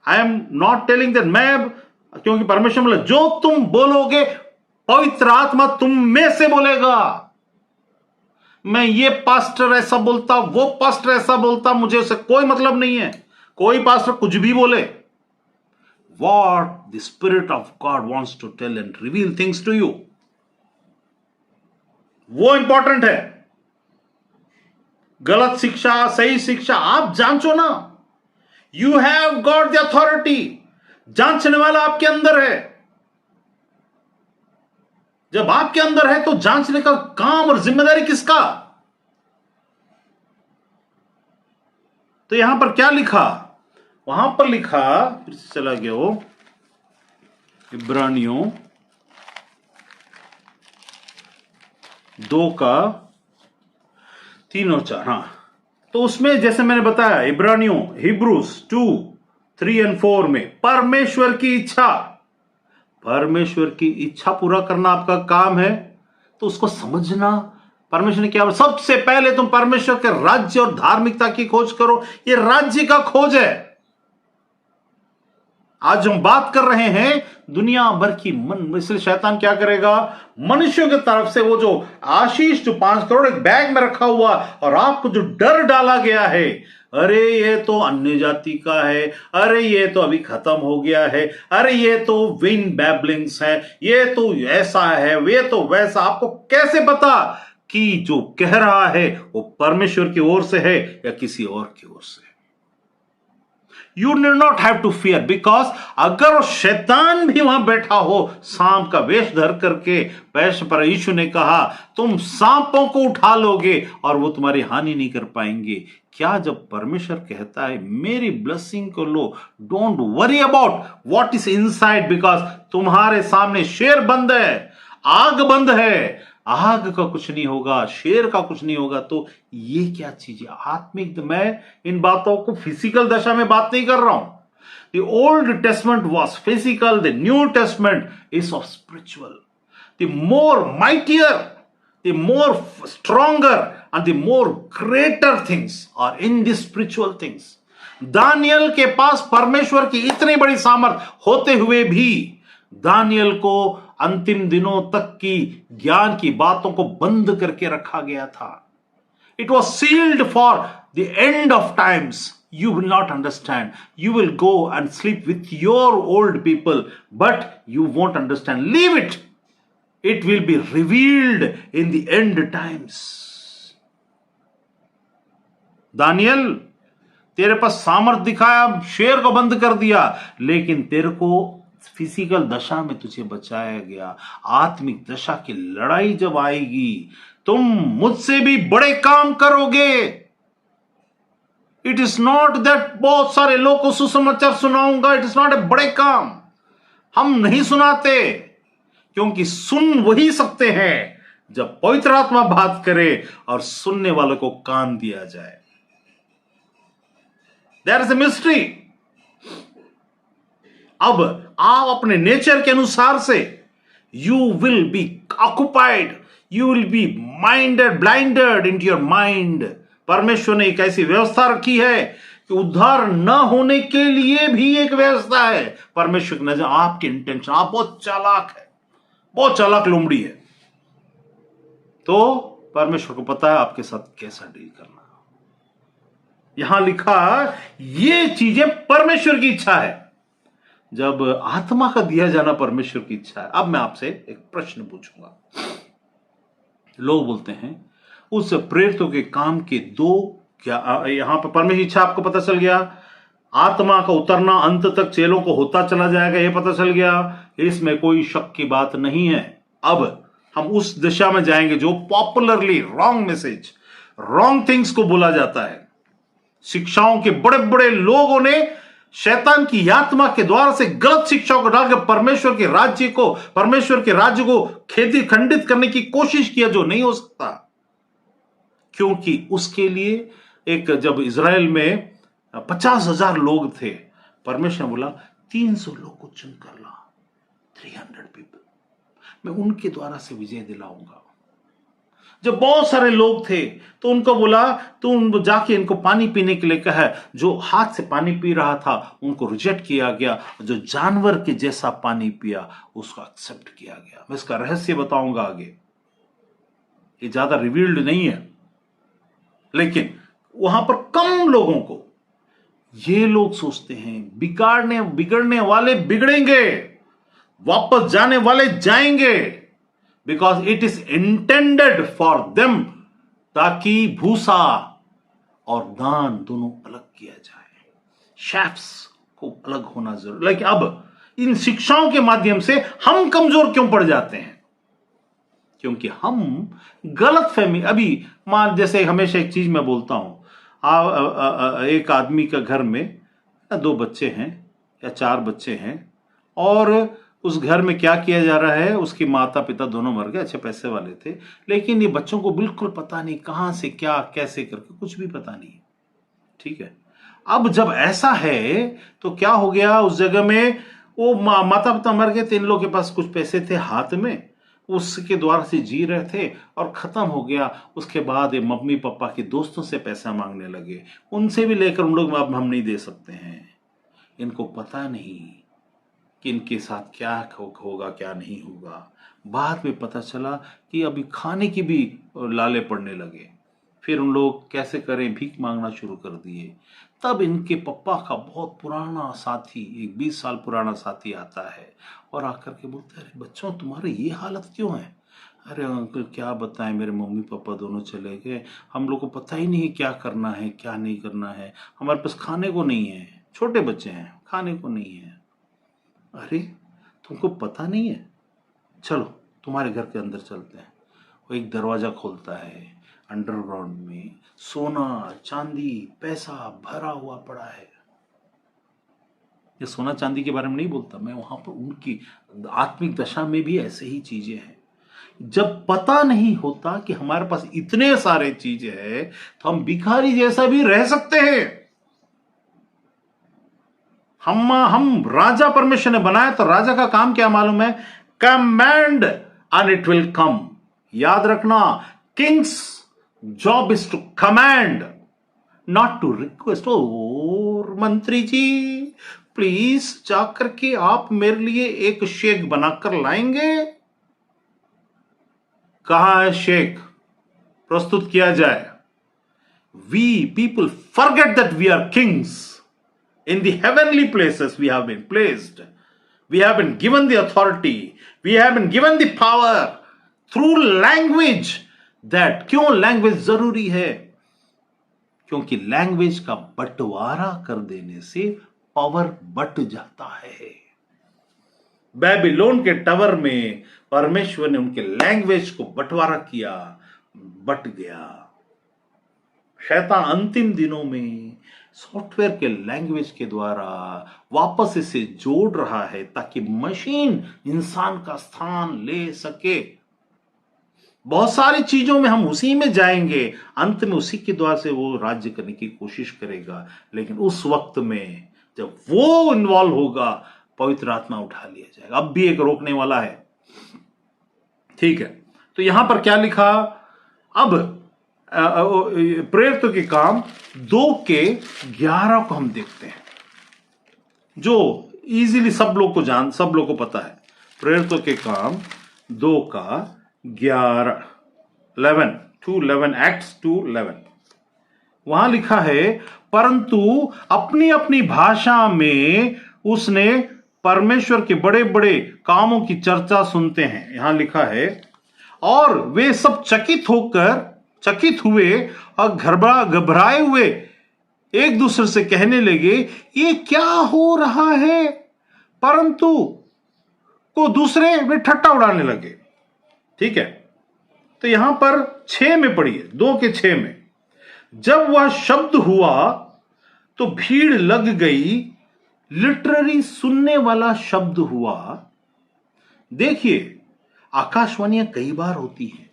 आई एम नॉट टेलिंग दैट, मैं, क्योंकि परमेश्वर बोला जो तुम बोलोगे पवित्र आत्मा तुम में से बोलेगा। मैं ये पास्टर ऐसा बोलता, वो पास्टर ऐसा बोलता, मुझे उससे कोई मतलब नहीं है। कोई पास्टर कुछ भी बोले, what the Spirit of God wants to tell and reveal things to you, वो इंपॉर्टेंट है। गलत शिक्षा, सही शिक्षा आप जांचो ना। You have got the authority, जांचने वाला आपके अंदर है। जब आपके अंदर है तो जांचने का काम और जिम्मेदारी किसका? तो यहां पर क्या लिखा? वहां पर लिखा, फिर से चला गया वो, इब्रानियों 2:3 और 4। हाँ, तो उसमें जैसे मैंने बताया, इब्रानियों, हिब्रूस 2:3 और 4 में परमेश्वर की इच्छा, परमेश्वर की इच्छा पूरा करना आपका काम है। तो उसको समझना, परमेश्वर ने क्या, सबसे पहले तुम परमेश्वर के राज्य और धार्मिकता की खोज करो। ये राज्य का खोज है। आज हम बात कर रहे हैं दुनिया भर की मन, इसलिए शैतान क्या करेगा, मनुष्यों की तरफ से वो जो आशीष, जो 5 करोड़ एक बैग में रखा हुआ, और आपको जो डर डाला गया है, अरे ये तो अन्य जाति का है, अरे ये तो अभी खत्म हो गया है, अरे ये तो विन बैबलिंग्स है, ये तो ऐसा है, ये तो वैसा। आपको कैसे पता कि जो कह रहा है वो परमेश्वर की ओर से है या किसी और की ओर से? You need not have to fear, because अगर वो शैतान भी वहां बैठा हो सांप का वेश धर करके, पर यीशु ने कहा तुम सांपों को उठा लोगे और वो तुम्हारी हानि नहीं कर पाएंगे। क्या जब परमेश्वर कहता है मेरी ब्लेसिंग को लो, don't worry about what is inside, because तुम्हारे सामने शेर बंद है, आग बंद है, आग का कुछ नहीं होगा, शेर का कुछ नहीं होगा। तो ये क्या चीज है? आत्मिक, मैं इन बातों को फिजिकल दशा में बात नहीं कर रहा हूं। The old testament was physical, the new testament is of spiritual. The more mightier, the more stronger and the more greater things are in the spiritual things. Daniel के पास परमेश्वर की इतनी बड़ी सामर्थ होते हुए भी दानियल को अंतिम दिनों तक की ज्ञान की बातों को बंद करके रखा गया था। It was sealed for the end of times. You will not understand, you will go and sleep with your old people, but you won't understand, leave it, it will be revealed in the end times. Daniel, तेरे पास सामर्थ दिखाया, शेर को बंद कर दिया, लेकिन तेरे को फिजिकल दशा में तुझे बचाया गया। आत्मिक दशा की लड़ाई जब आएगी, तुम मुझसे भी बड़े काम करोगे। इट इज नॉट दैट बहुत सारे लोग को सुसमाचार सुनाऊंगा, इट इज नॉट ए बड़े काम। हम नहीं सुनाते, क्योंकि सुन वही सकते हैं जब पवित्र आत्मा बात करे और सुनने वालों को कान दिया जाए। There is a mystery. अब आप अपने नेचर के अनुसार से you will be occupied, you will be minded, blinded in your mind. परमेश्वर ने एक ऐसी व्यवस्था रखी है कि उद्धार न होने के लिए भी एक व्यवस्था है। परमेश्वर की नजर आपके इंटेंशन, आप बहुत चालाक है, बहुत चालाक लोमड़ी है, तो परमेश्वर को पता है आपके साथ कैसा डील करना। यहां लिखा ये चीजें परमेश्वर की इच्छा है। जब आत्मा का दिया जाना परमेश्वर की इच्छा है। अब मैं आपसे एक प्रश्न पूछूंगा। लोग बोलते हैं उस प्रेरितों के काम के 2, क्या यहां पर परमेश्वर की इच्छा आपको पता चल गया, आत्मा का उतरना अंत तक चेलों को होता चला जाएगा, यह पता चल गया, इसमें कोई शक की बात नहीं है। अब हम उस दिशा में जाएंगे जो popularly wrong message, wrong things को बोला जाता है। शिक्षाओं के बड़े बड़े लोगों ने शैतान की आत्मा के द्वारा से गलत शिक्षाओं को डालकर परमेश्वर के राज्य को खंडित करने की कोशिश किया, जो नहीं हो सकता। क्योंकि उसके लिए एक, जब इज़राइल में 50,000 लोग थे, परमेश्वर ने बोला 300 लोग को चुन कर ला, 300 पीपल, मैं उनके द्वारा से विजय दिलाऊंगा। जब बहुत सारे लोग थे तो उनको बोला तुम जाके इनको पानी पीने के लिए कहा। जो हाथ से पानी पी रहा था उनको रिजेक्ट किया गया, जो जानवर के जैसा पानी पिया उसको एक्सेप्ट किया गया। मैं इसका रहस्य बताऊंगा आगे, ये ज्यादा रिवील्ड नहीं है, लेकिन वहां पर कम लोगों को, ये लोग सोचते हैं बिगड़ने वाले बिगड़ेंगे, वापस जाने वाले जाएंगे, because it is intended for them, ताकि भूसा और दान दोनों अलग किया जाए, शेफ्स को अलग होना जरूरी। लेकिन अब इन शिक्षाओं के माध्यम से हम कमजोर क्यों पड़ जाते हैं? क्योंकि हम गलत फहमी, अभी मान जैसे हमेशा एक चीज मैं बोलता हूं, एक आदमी का घर में 2 बच्चे हैं या 4 बच्चे हैं, और उस घर में क्या किया जा रहा है, उसके माता पिता दोनों मर गए, अच्छे पैसे वाले थे, लेकिन ये बच्चों को बिल्कुल पता नहीं कहां से क्या कैसे करके, कुछ भी पता नहीं। ठीक है, अब जब ऐसा है तो क्या हो गया, उस जगह में वो माता पिता मर गए, 3 लोगों के पास कुछ पैसे थे हाथ में, उसके द्वारा से जी रहे थे और खत्म हो गया। उसके बाद ये मम्मी पापा के दोस्तों से पैसा मांगने लगे, उनसे भी लेकर उन लोग अब हम नहीं दे सकते हैं। इनको पता नहीं कि इनके साथ क्या होगा क्या नहीं होगा। बाद में पता चला कि अभी खाने की भी लाले पड़ने लगे। फिर उन लोग कैसे करें, भीख मांगना शुरू कर दिए। तब इनके पप्पा का बहुत पुराना साथी, एक 20 साल पुराना साथी आता है और आकर के बोलता है, अरे बच्चों तुम्हारी ये हालत क्यों है? अरे अंकल क्या बताएं, मेरे मम्मी पापा दोनों चले गए, हम लोग को पता ही नहीं क्या करना है क्या नहीं करना है, हमारे पास खाने को नहीं है, छोटे बच्चे हैं, खाने को नहीं है। अरे तुमको पता नहीं है, चलो तुम्हारे घर के अंदर चलते हैं। वो एक दरवाजा खोलता है, अंडरग्राउंड में सोना चांदी पैसा भरा हुआ पड़ा है। ये सोना चांदी के बारे में नहीं बोलता मैं, वहां पर उनकी आत्मिक दशा में भी ऐसे ही चीजें हैं। जब पता नहीं होता कि हमारे पास इतने सारे चीजें हैं, तो हम भिखारी जैसा भी रह सकते हैं। हम राजा परमेश्वर ने बनाया, तो राजा का काम क्या मालूम है? Command and it will come. याद रखना, king's job is to command, not to request. ओ मंत्री जी प्लीज जाकर के आप मेरे लिए एक शेक बनाकर लाएंगे। कहां है शेक? प्रस्तुत किया जाए। We people forget that we are kings. In the heavenly places we have been placed. We have been given the authority. We have been given the power through language. That क्यों language जरूरी है? क्योंकि language का बंटवारा कर देने से power but जाता है। बेबीलोन के टावर में परमेश्वर ने उनके लैंग्वेज को बंटवारा किया, बट गया। शैतान अंतिम दिनों में सॉफ्टवेयर के लैंग्वेज के द्वारा वापस इसे जोड़ रहा है, ताकि मशीन इंसान का स्थान ले सके। बहुत सारी चीजों में हम उसी में जाएंगे, अंत में उसी के द्वारा से वो राज्य करने की कोशिश करेगा। लेकिन उस वक्त में जब वो इन्वॉल्व होगा, पवित्र आत्मा उठा लिया जाएगा। अब भी एक रोकने वाला है। ठीक है, तो यहां पर क्या लिखा? अब प्रेरितों के काम 2:11 को हम देखते हैं, जो इजीली सब लोग को पता है। प्रेरितों के काम 2:11, 11 एक्ट्स 2:11 वहां लिखा है, परंतु अपनी अपनी भाषा में उसने परमेश्वर के बड़े बड़े कामों की चर्चा सुनते हैं। यहां लिखा है, और वे सब चकित हुए और घबराए हुए एक दूसरे से कहने लगे, ये क्या हो रहा है? परंतु को दूसरे वे ठट्ठा उड़ाने लगे। ठीक है, तो यहां पर 6 में पढ़िए, 2 के 6 में, जब वह शब्द हुआ तो भीड़ लग गई। लिटररी सुनने वाला शब्द हुआ। देखिए, आकाशवाणियां कई बार होती हैं,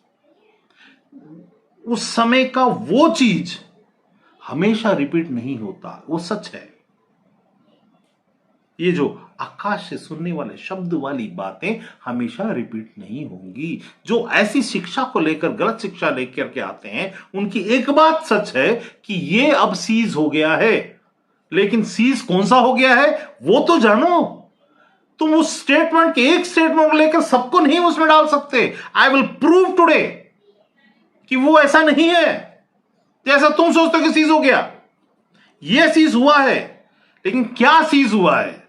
उस समय का वो चीज हमेशा रिपीट नहीं होता, वो सच है। ये जो आकाश से सुनने वाले शब्द वाली बातें हमेशा रिपीट नहीं होंगी। जो ऐसी शिक्षा को लेकर, गलत शिक्षा लेकर के आते हैं, उनकी एक बात सच है कि ये अब सीज हो गया है, लेकिन सीज कौन सा हो गया है वो तो जानो। तुम उस स्टेटमेंट के एक स्टेटमेंट को लेकर सबको नहीं उसमें डाल सकते। आई विल प्रूव टुडे कि वो ऐसा नहीं है जैसा तुम सोचते हो कि सीज हो गया। ये सीज हुआ है, लेकिन क्या सीज हुआ है?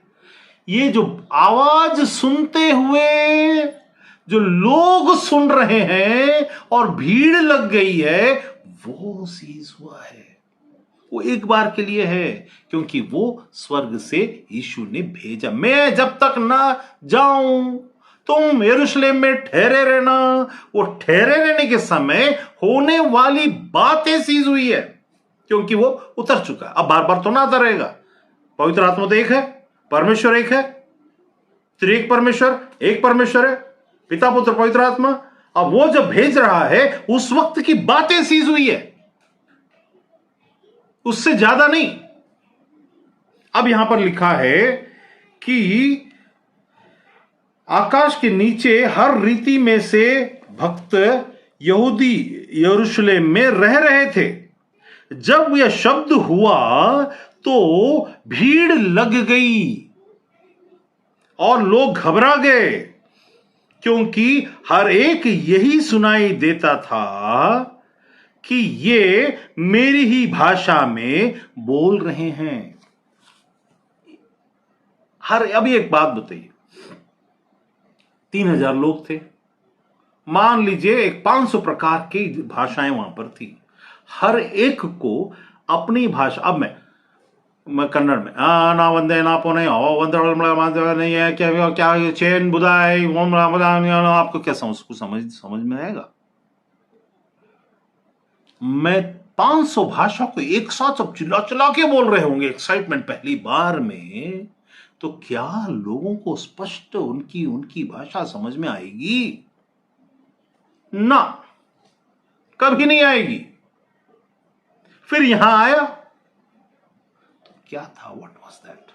ये जो आवाज सुनते हुए जो लोग सुन रहे हैं और भीड़ लग गई है, वो सीज हुआ है। वो एक बार के लिए है, क्योंकि वो स्वर्ग से यीशु ने भेजा। मैं जब तक ना जाऊं तुम यरूशलेम में ठहरे रहना। वो ठहरे रहने के समय होने वाली बातें सीज हुई है, क्योंकि वो उतर चुका। अब बार बार तो ना आता रहेगा। पवित्र आत्मा तो एक है, परमेश्वर एक है, त्रिएक परमेश्वर, एक परमेश्वर है, पिता पुत्र पवित्र आत्मा। अब वो जब भेज रहा है, उस वक्त की बातें सीज हुई है, उससे ज्यादा नहीं। अब यहां पर लिखा है कि आकाश के नीचे हर रीति में से भक्त यहूदी यरूशलेम में रह रहे थे। जब यह शब्द हुआ तो भीड़ लग गई और लोग घबरा गए, क्योंकि हर एक यही सुनाई देता था कि ये मेरी ही भाषा में बोल रहे हैं। अभी एक बात बताइए, 3000 लोग थे, मान लीजिए एक 500 प्रकार की भाषाएं वहां पर थी। हर एक को अपनी भाषा। अब मैं कन्नड़ में ना वंदे ना पोने वंदे नहीं है, क्या क्या चैन बुधाई आपको क्या समझ में आएगा? मैं 500 भाषा को एक साथ सब चिल्ला चिल्ला के बोल रहे होंगे एक्साइटमेंट पहली बार में, तो क्या लोगों को स्पष्ट उनकी भाषा समझ में आएगी? ना, कभी नहीं आएगी। फिर यहां आया तो क्या था? What was that?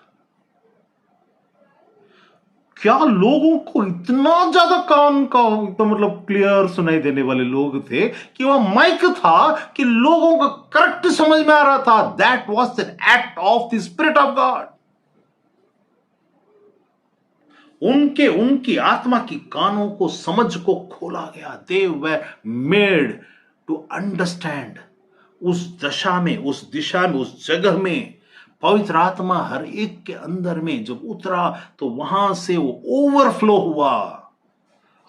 क्या लोगों को इतना ज्यादा कान का तो मतलब क्लियर सुनाई देने वाले लोग थे कि वह माइक था कि लोगों को करेक्ट समझ में आ रहा था। That was the act of the spirit of God. उनकी आत्मा की कानों को, समझ को खोला गया। दे वर मेड टू अंडरस्टैंड। उस दशा में, उस दिशा में, उस जगह में पवित्र आत्मा हर एक के अंदर में जब उतरा तो वहां से वो ओवरफ्लो हुआ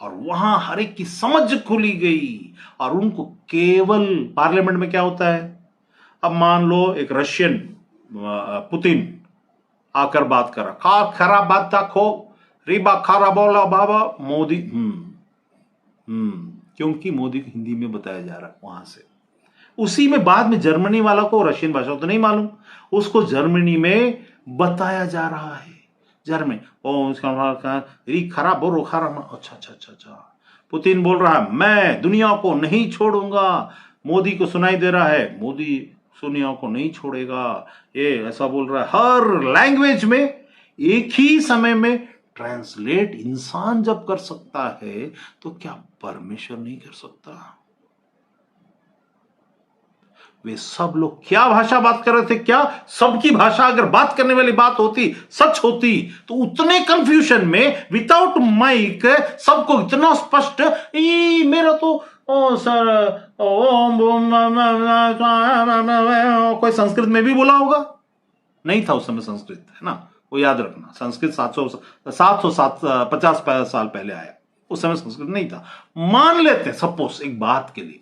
और वहां हर एक की समझ खुली गई। और उनको केवल, पार्लियामेंट में क्या होता है, अब मान लो एक रशियन पुतिन आकर बात कर रहा, खराब बात था खो रीबा खारा बोला बाबा मोदी। क्योंकि मोदी को हिंदी में बताया जा रहा है वहां से। उसी में बाद में जर्मनी वाला को रशियन भाषा तो नहीं मालूम, उसको जर्मनी में बताया जा रहा है। जर्मनी खराब बोलो खराब। अच्छा। पुतिन बोल रहा है मैं दुनिया को नहीं छोड़ूंगा। मोदी को सुनाई दे रहा है मोदी दुनिया को नहीं छोड़ेगा। ये ऐसा बोल रहा है। हर लैंग्वेज में एक ही समय में ट्रांसलेट इंसान जब कर सकता है तो क्या परमेश्वर नहीं कर सकता? वे सब लोग क्या भाषा बात कर रहे थे? क्या सबकी भाषा अगर बात करने वाली बात होती, सच होती, तो उतने कंफ्यूजन में विदाउट माइक सबको इतना स्पष्ट, मेरा तो सर कोई संस्कृत में भी बोला होगा? नहीं था उस समय संस्कृत, है ना, वो याद रखना। संस्कृत 750 साल पहले आया, उस समय संस्कृत नहीं था। मान लेते सपोज एक बात के लिए,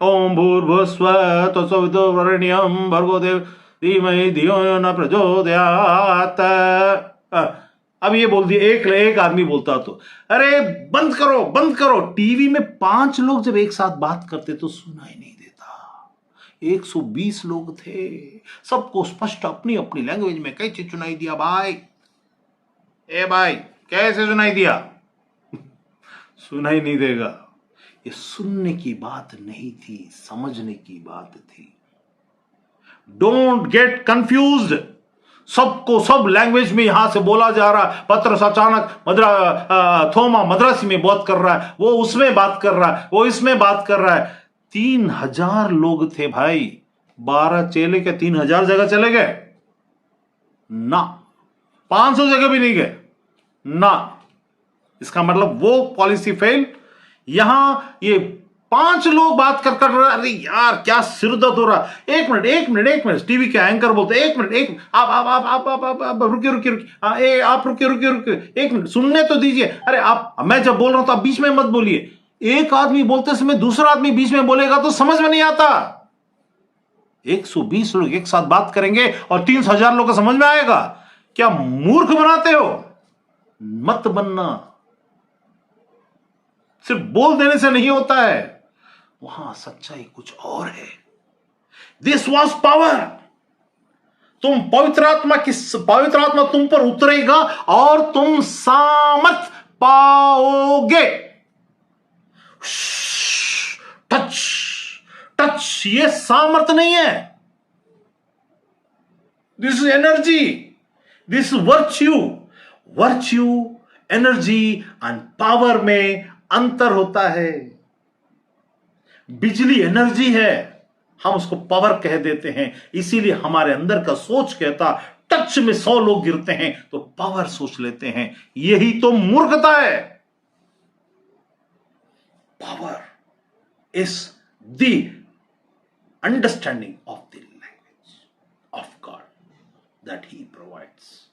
ओम भूर्भुवस्सुवः तत्सवितुर्वरेण्यं भर्गो देवस्य धीमहि धियो यो न प्रचोदयात्। अब ये बोल दिया, एक आदमी बोलता तो अरे बंद करो बंद करो। टीवी में 5 लोग जब एक साथ बात करते तो सुनाई नहीं देता। 120 लोग थे, सबको स्पष्ट अपनी अपनी लैंग्वेज में कैसे सुनाई दिया भाई? ए भाई कैसे सुनाई दिया? सुनाई नहीं देगा। ये सुनने की बात नहीं थी, समझने की बात थी। Don't get confused. सबको सब लैंग्वेज में यहां से बोला जा रहा है। पत्रस अचानक थोमा मद्रासी में बात कर रहा है, वो उसमें बात कर रहा है, वो इसमें बात कर रहा है। 3000 लोग थे भाई। 12 चेले के 3000 जगह चले गए ना, 500 जगह भी नहीं गए ना। इसका मतलब वो पॉलिसी फेल। यहां ये 5 लोग बात कर कर रहे, अरे यार क्या सिर दर्द हो रहा। एक मिनट टीवी के एंकर बोलते, एक मिनट आप रुकिए आप रुकिए एक मिनट सुनने तो दीजिए। अरे आप, मैं जब बोल रहा हूं तो आप बीच में मत बोलिए। एक आदमी बोलते समय दूसरा आदमी बीच में बोलेगा तो समझ में नहीं आता। 120 लोग एक साथ बात करेंगे और 3000 लोग को समझ में आएगा? क्या मूर्ख बनाते हो? मत बनना। सिर्फ बोल देने से नहीं होता है, वहां सच्चाई कुछ और है। This was power. तुम पवित्र आत्मा तुम पर उतरेगा और तुम सामर्थ पाओगे। टच टच, ये सामर्थ नहीं है, this is energy, this virtue energy and power में अंतर होता है। बिजली एनर्जी है, हम उसको पावर कह देते हैं। इसीलिए हमारे अंदर का सोच कहता, टच में 100 लोग गिरते हैं तो पावर सोच लेते हैं। यही तो मूर्खता है। Power is the understanding of the language of God that he provides,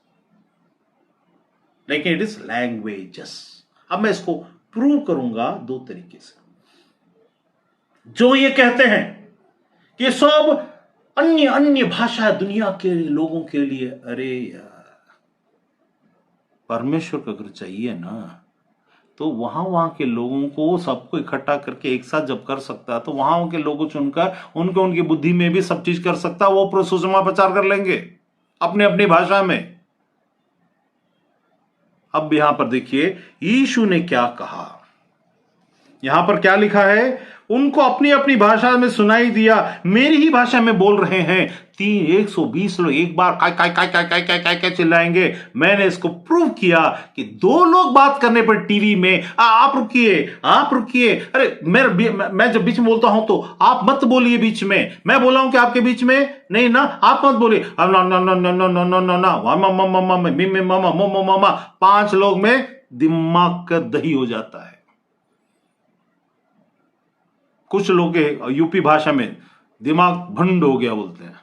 लेकिन इट इज लैंग्वेजेस। अब मैं इसको प्रूव करूंगा 2 तरीके से। जो ये कहते हैं कि सब अन्य भाषा दुनिया के लोगों के लिए, अरे यार परमेश्वर को अगर चाहिए ना तो वहां के लोगों को सबको इकट्ठा करके एक साथ जब कर सकता है तो वहां के लोगों चुनकर उनकी बुद्धि में भी सब चीज कर सकता है। वो सुसमाचार कर लेंगे अपने अपनी भाषा में। अब यहां पर देखिए यीशु ने क्या कहा। यहां पर क्या लिखा है? उनको अपनी अपनी भाषा में सुनाई दिया, मेरी ही भाषा में बोल रहे हैं। 120 लोग एक बार काय चिल्लाएंगे। मैंने इसको प्रूव किया कि 2 लोग बात करने पर टीवी में आप रुकिए। अरे मैं जब बीच में बोलता हूं तो आप मत बोलिए बीच में। मैं बोला हूं कि आपके बीच में नहीं ना, आप मत बोलिए। 5 लोग में दिमाग का दही हो जाता है। कुछ लोग के यूपी भाषा में दिमाग भंड हो गया बोलते हैं।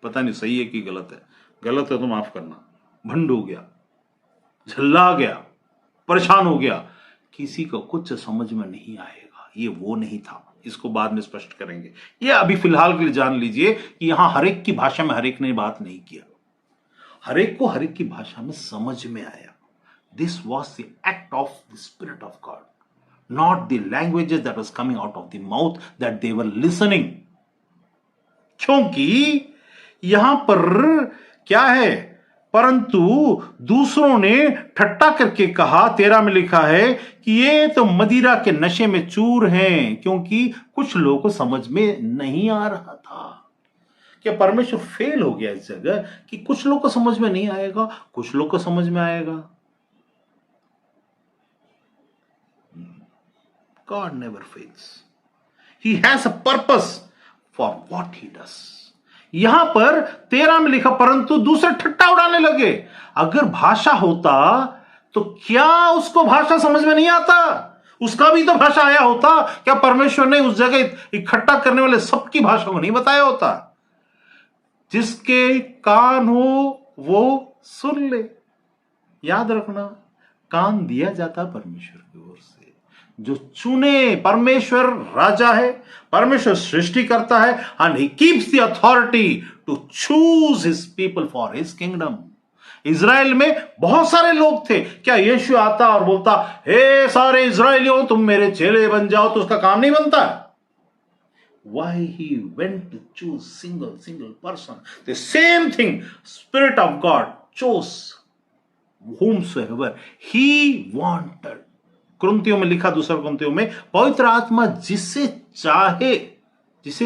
पता नहीं सही है कि गलत है। गलत है तो माफ करना। भंड हो गया, झल्ला गया, परेशान हो गया। किसी को कुछ समझ में नहीं आएगा। ये वो नहीं था, इसको बाद में स्पष्ट करेंगे। ये अभी फिलहाल के लिए जान लीजिए कि यहां हरेक की भाषा में हरेक ने बात नहीं किया। हरेक को हरेक की भाषा में समझ में आया। This was the act of the spirit of God, not the languages that was coming out of the mouth that they were listening। क्योंकि यहां पर क्या है? परंतु दूसरों ने ठट्टा करके कहा, 13 में लिखा है कि ये तो मदिरा के नशे में चूर हैं, क्योंकि कुछ लोगों को समझ में नहीं आ रहा था। क्या परमेश्वर फेल हो गया इस जगह कि कुछ लोग को समझ में नहीं आएगा, कुछ लोग को समझ में आएगा? God never fails. He has a purpose for what he does. यहां पर 13 में लिखा, परंतु दूसरे ठट्टा उड़ाने लगे। अगर भाषा होता तो क्या उसको भाषा समझ में नहीं आता? उसका भी तो भाषा आया होता। क्या परमेश्वर ने उस जगह इकट्ठा करने वाले सबकी भाषा को नहीं बताया होता? जिसके कान हो वो सुन ले। याद रखना, कान दिया जाता परमेश्वर की ओर से। जो चुने, परमेश्वर राजा है, परमेश्वर सृष्टि करता है, and he keeps the authority to choose his people for his kingdom। Israel में बहुत सारे लोग थे। क्या यीशु आता और बोलता, हे सारे इज़राइलियों तुम मेरे चेले बन जाओ, तो उसका काम नहीं बनता? Why he went to choose single person? The same thing, Spirit of God chose whomsoever he wanted. कुरिन्थियों में लिखा, दूसरा कुरिन्थियों में, पवित्र आत्मा जिसे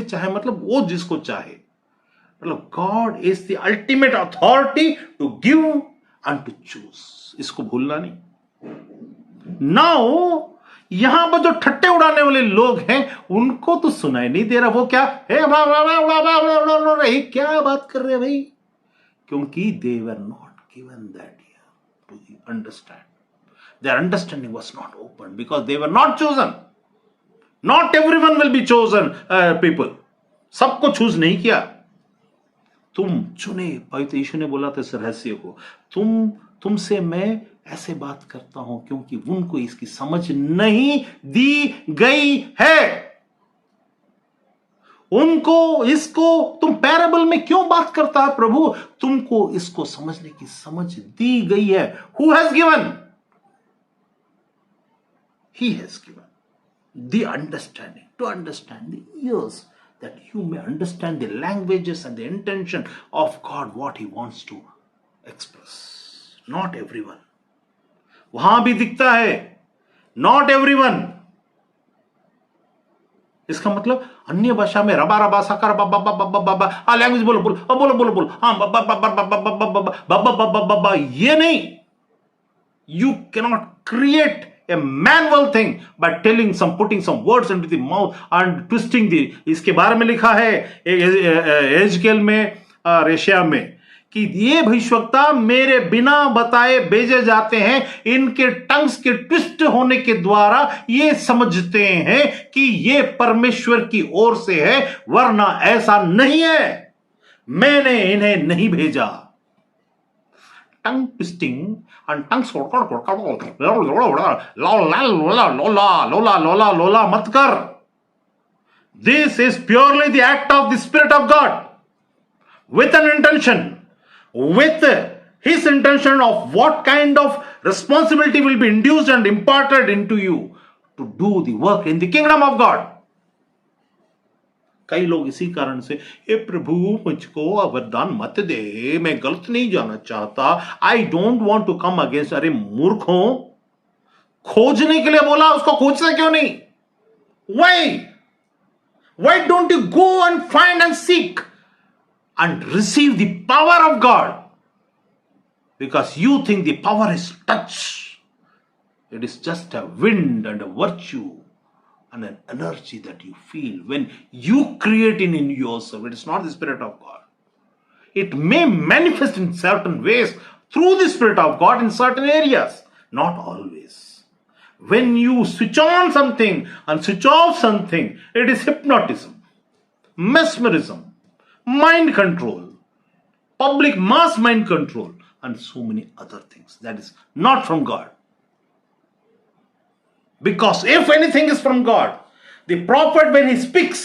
चाहे मतलब वो जिसको चाहे, मतलब God is the ultimate authority to give and to choose. इसको भूलना नहीं। नाउ यहां पर जो ठट्टे उड़ाने वाले लोग हैं उनको तो सुनाई नहीं दे रहा, वो क्या क्या बात कर रहे हैं भाई, क्योंकि they were not given that to understand. Their understanding was not open because they were not chosen. Not everyone will be chosen people. सबको चूज नहीं किया, तुम चुने। पवित्र यीशु ने बोला था इस रहस्य को, तुमसे मैं ऐसे बात करता हूं क्योंकि उनको इसकी समझ नहीं दी गई है। उनको इसको तुम पैराबल में क्यों बात करता है प्रभु? तुमको इसको समझने की समझ दी गई है। Who has given? He has given the understanding, to understand the ears, that you may understand the languages and the intention of God, what He wants to express. Not everyone. वहां भी दिखता है not everyone. इसका मतलब अन्य भाषा में रबा रबा साकार बाबा बाबा बाबा लैंग्वेज बोलो बोलो बोलो बोलो बोलो हाँ बाबा बाबा बाबा बाबा बाबा बाबा, ये नहीं। You cannot create a manual thing by putting some words into the mouth and twisting the। इसके बारे में लिखा है एजकेल में और यशायाह में कि ये भविष्यवक्ता मेरे बिना बताए भेजे जाते हैं, इनके टंग्स के ट्विस्ट होने के द्वारा ये समझते हैं कि ये परमेश्वर की ओर से है, वरना ऐसा नहीं है, मैंने इन्हें नहीं भेजा। टंग ट्विस्टिंग and tongue लोला मत कर। This is purely the act of the Spirit of God with an intention, with His intention of what kind of responsibility will be induced and imparted into you to do the work in the kingdom of God. कई लोग इसी कारण से, ए प्रभु मुझको वरदान मत दे, मैं गलत नहीं जाना चाहता, I don't want to come against. अरे मूर्खों, खोजने के लिए बोला, उसको खोजते क्यों नहीं? Y don't you go and find and seek and receive the power of God? Because you think the power is touch, it is just a wind and a virtue and an energy that you feel when you create in yourself. It is not the Spirit of God. It may manifest in certain ways through the Spirit of God in certain areas, not always. When you switch on something and switch off something, it is hypnotism, mesmerism, mind control, public mass mind control, and so many other things. That is not from God. Because if anything is from God, the prophet when he speaks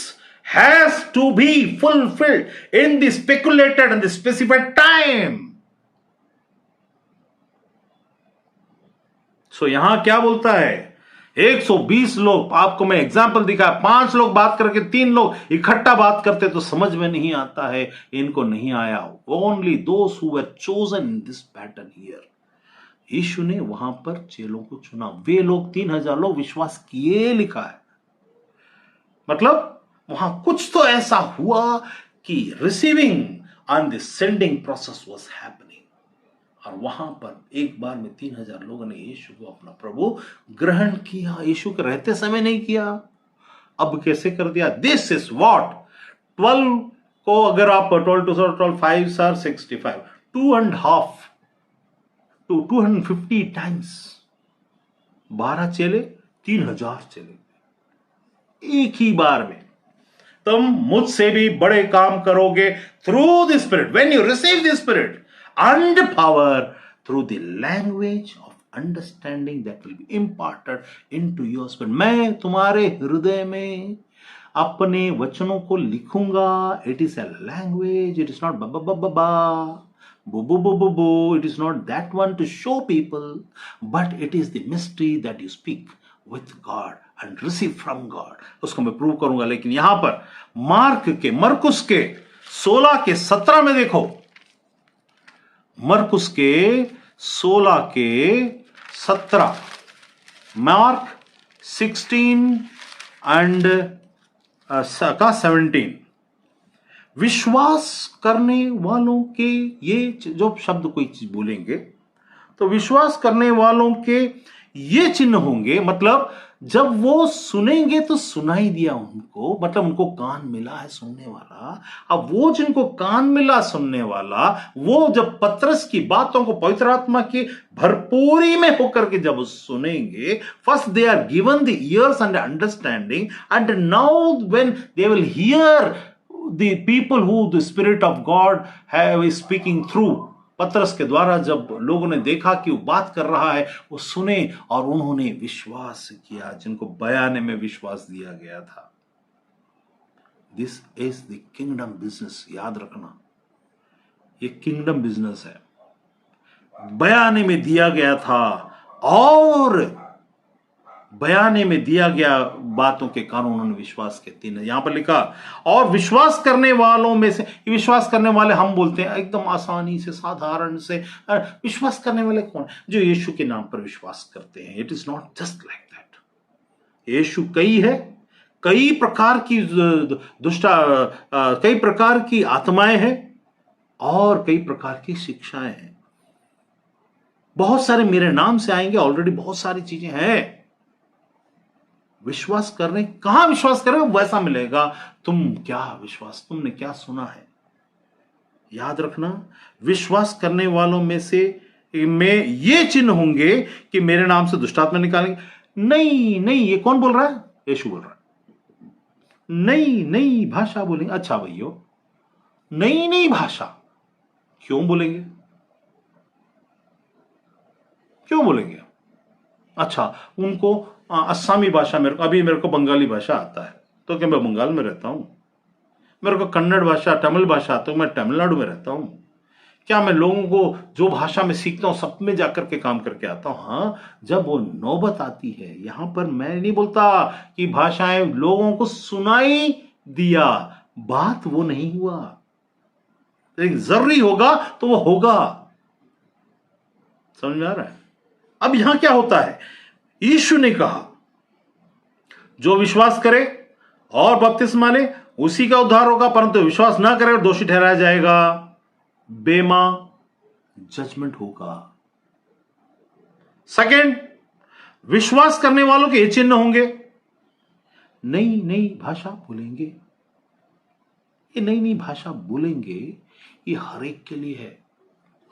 has to be fulfilled in the speculated and the specified time. So यहां क्या बोलता है? 120 लोग, आपको मैं example दिखा, 5 लोग बात करके 3 लोग इकट्ठा बात करते तो समझ में नहीं आता है, इनको नहीं आया। Only those who were chosen in this pattern here. यीशु ने वहां पर चेलों को चुना, वे लोग 3000 लोग विश्वास किए, लिखा है। मतलब वहां कुछ तो ऐसा हुआ कि receiving end the sending process was happening, और वहां पर एक बार में 3000 लोगों ने यीशु को अपना प्रभु ग्रहण किया। यीशु के रहते समय नहीं किया, अब कैसे कर दिया? दिस इज व्हाट 12 को अगर आप 12 to 12 5 are 65, 2.5 to 250 times 12 चेले 3000 चेले एक ही बार में। तुम मुझसे भी बड़े काम करोगे through the spirit, when you receive the spirit and power, through the language of understanding that will be imparted into your spirit. मैं तुम्हारे हृदय में अपने वचनों को लिखूंगा। It is a language, it is not बा। Boo, boo, boo, boo, boo. It is not that one to show people, but it is the mystery that you speak with God and receive from God. उसको मैं prove करूंगा, लेकिन यहां पर मरकुस के 16 के 17 में देखो, मरकुस के 16 के 17, मार्क 16 एंड का 17, विश्वास करने वालों के, ये जो शब्द कोई चीज बोलेंगे तो विश्वास करने वालों के ये चिन्ह होंगे, मतलब जब वो सुनेंगे तो सुनाई दिया उनको, मतलब उनको कान मिला है सुनने वाला। अब वो जिनको कान मिला सुनने वाला, वो जब पतरस की बातों को पवित्र आत्मा की भरपूरी में होकर के जब वो सुनेंगे, first they are given the ears and understanding, and now when they will hear the people who the Spirit of God have is speaking through, पतरस के द्वारा जब लोगों ने देखा कि वो बात कर रहा है, वो सुने और उन्होंने विश्वास किया, जिनको बयाने में विश्वास दिया गया था। This is the kingdom business, याद रखना, ये किंगडम बिजनेस है। बयाने में दिया गया था, और बयाने में दिया गया बातों के कारण उन्होंने विश्वास के तीन, यहां पर लिखा, और विश्वास करने वालों में से, विश्वास करने वाले हम बोलते हैं एकदम आसानी से, साधारण से। विश्वास करने वाले कौन? जो यीशु के नाम पर विश्वास करते हैं। It is not just like that. यीशु कई है, कई प्रकार की कई प्रकार की आत्माएं हैं और कई प्रकार की शिक्षाएं हैं। बहुत सारे मेरे नाम से आएंगे, ऑलरेडी बहुत सारी चीजें हैं। विश्वास करने, कहां विश्वास करें वैसा मिलेगा। तुमने क्या सुना है? याद रखना, विश्वास करने वालों में ये चिन्ह होंगे कि मेरे नाम से दुष्टात्मा निकालेंगे। नहीं, ये कौन बोल रहा है? यीशु बोल रहा है। नई भाषा बोलेंगे। अच्छा भैया, नई भाषा क्यों बोलेंगे? अच्छा, उनको असमी भाषा, मेरे को बंगाली भाषा आता है, तो क्या मैं बंगाल में रहता हूं? मेरे को कन्नड़ भाषा, तमिल भाषा, तो मैं तमिलनाडु में रहता हूं। क्या मैं लोगों को जो भाषा में सीखता हूं सब में जाकर के काम करके आता हूं? हाँ, जब वो नौबत आती है, यहां पर मैं नहीं बोलता कि भाषाएं लोगों को सुनाई दिया, बात वो नहीं हुआ, लेकिन जरूरी होगा तो वो होगा। समझ में आ रहा है? अब यहां क्या होता है? यीशु ने कहा, जो विश्वास करे और बपतिस्मा ले उसी का उद्धार होगा, परंतु विश्वास ना करे और दोषी ठहराया जाएगा, बेमा जजमेंट होगा। सेकंड, विश्वास करने वालों के ये चिन्ह होंगे, नई भाषा बोलेंगे। ये नई भाषा बोलेंगे, ये हर एक के लिए है।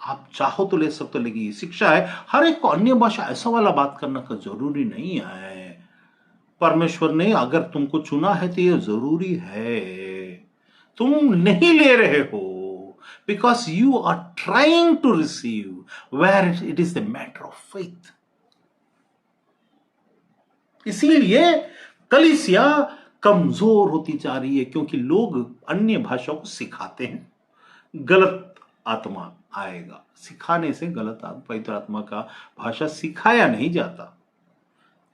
आप चाहो तो ले सकते हो, लेकिन ये शिक्षा है, हर एक को अन्य भाषा ऐसा वाला बात करना का जरूरी नहीं है। परमेश्वर ने अगर तुमको चुना है तो ये जरूरी है। तुम नहीं ले रहे हो because you are trying to receive where it is the matter of faith. इसीलिए कलीसिया कमजोर होती जा रही है, क्योंकि लोग अन्य भाषाओं को सिखाते हैं। गलत आत्मा आएगा सिखाने से, गलत पवित्र आत्मा का भाषा सिखाया नहीं जाता,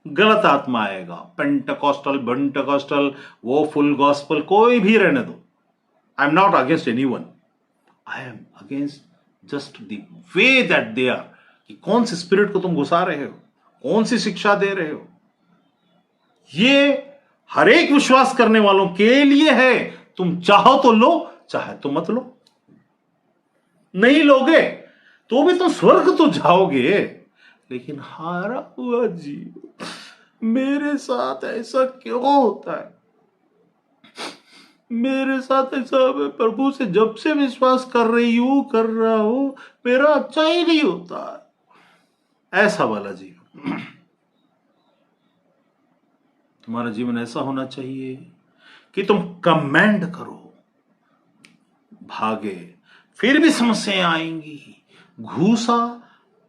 गलत आत्मा आएगा। पेंटेकोस्टल, वो फुल गॉस्पल, कोई भी रहने दो। I am not against anyone, I am against just the way that they are, कि कौन सी स्पिरिट को तुम घुसा रहे हो, कौन सी शिक्षा दे रहे हो। ये हर एक विश्वास करने वालों के लिए है। तुम चाहो तो लो, चाहे तो मत लो। नहीं लोगे तो भी तुम स्वर्ग तो जाओगे, लेकिन हारा हुआ जीव, मेरे साथ ऐसा क्यों होता है? मेरे साथ ऐसा, प्रभु से जब से विश्वास कर रहा हूं, मेरा अच्छा ही नहीं होता। ऐसा वाला जीवन, तुम्हारा जीवन ऐसा होना चाहिए कि तुम कमेंड करो, भागे, फिर भी समस्याएं आएंगी, घूसा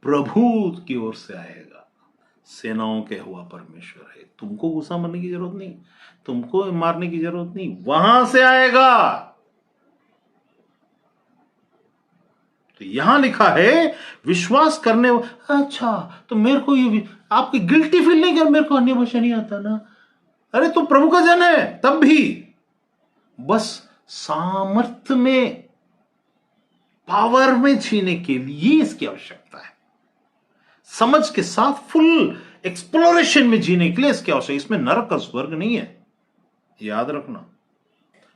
प्रभु की ओर से आएगा। सेनाओं के हुआ परमेश्वर है, तुमको घूसा मारने की जरूरत नहीं, तुमको मारने की जरूरत नहीं, वहां से आएगा। तो यहां लिखा है विश्वास करने, अच्छा तो मेरे को ये आपकी गिल्टी फील नहीं कर, मेरे को अन्य भाषा नहीं आता ना, अरे तू प्रभु का जन है, तब भी बस सामर्थ्य में, पावर में जीने के लिए इसकी आवश्यकता है। समझ के साथ फुल एक्सप्लोरेशन में जीने के लिए इसकी आवश्यकता। इसमें नरक का स्वर्ग नहीं है, याद रखना।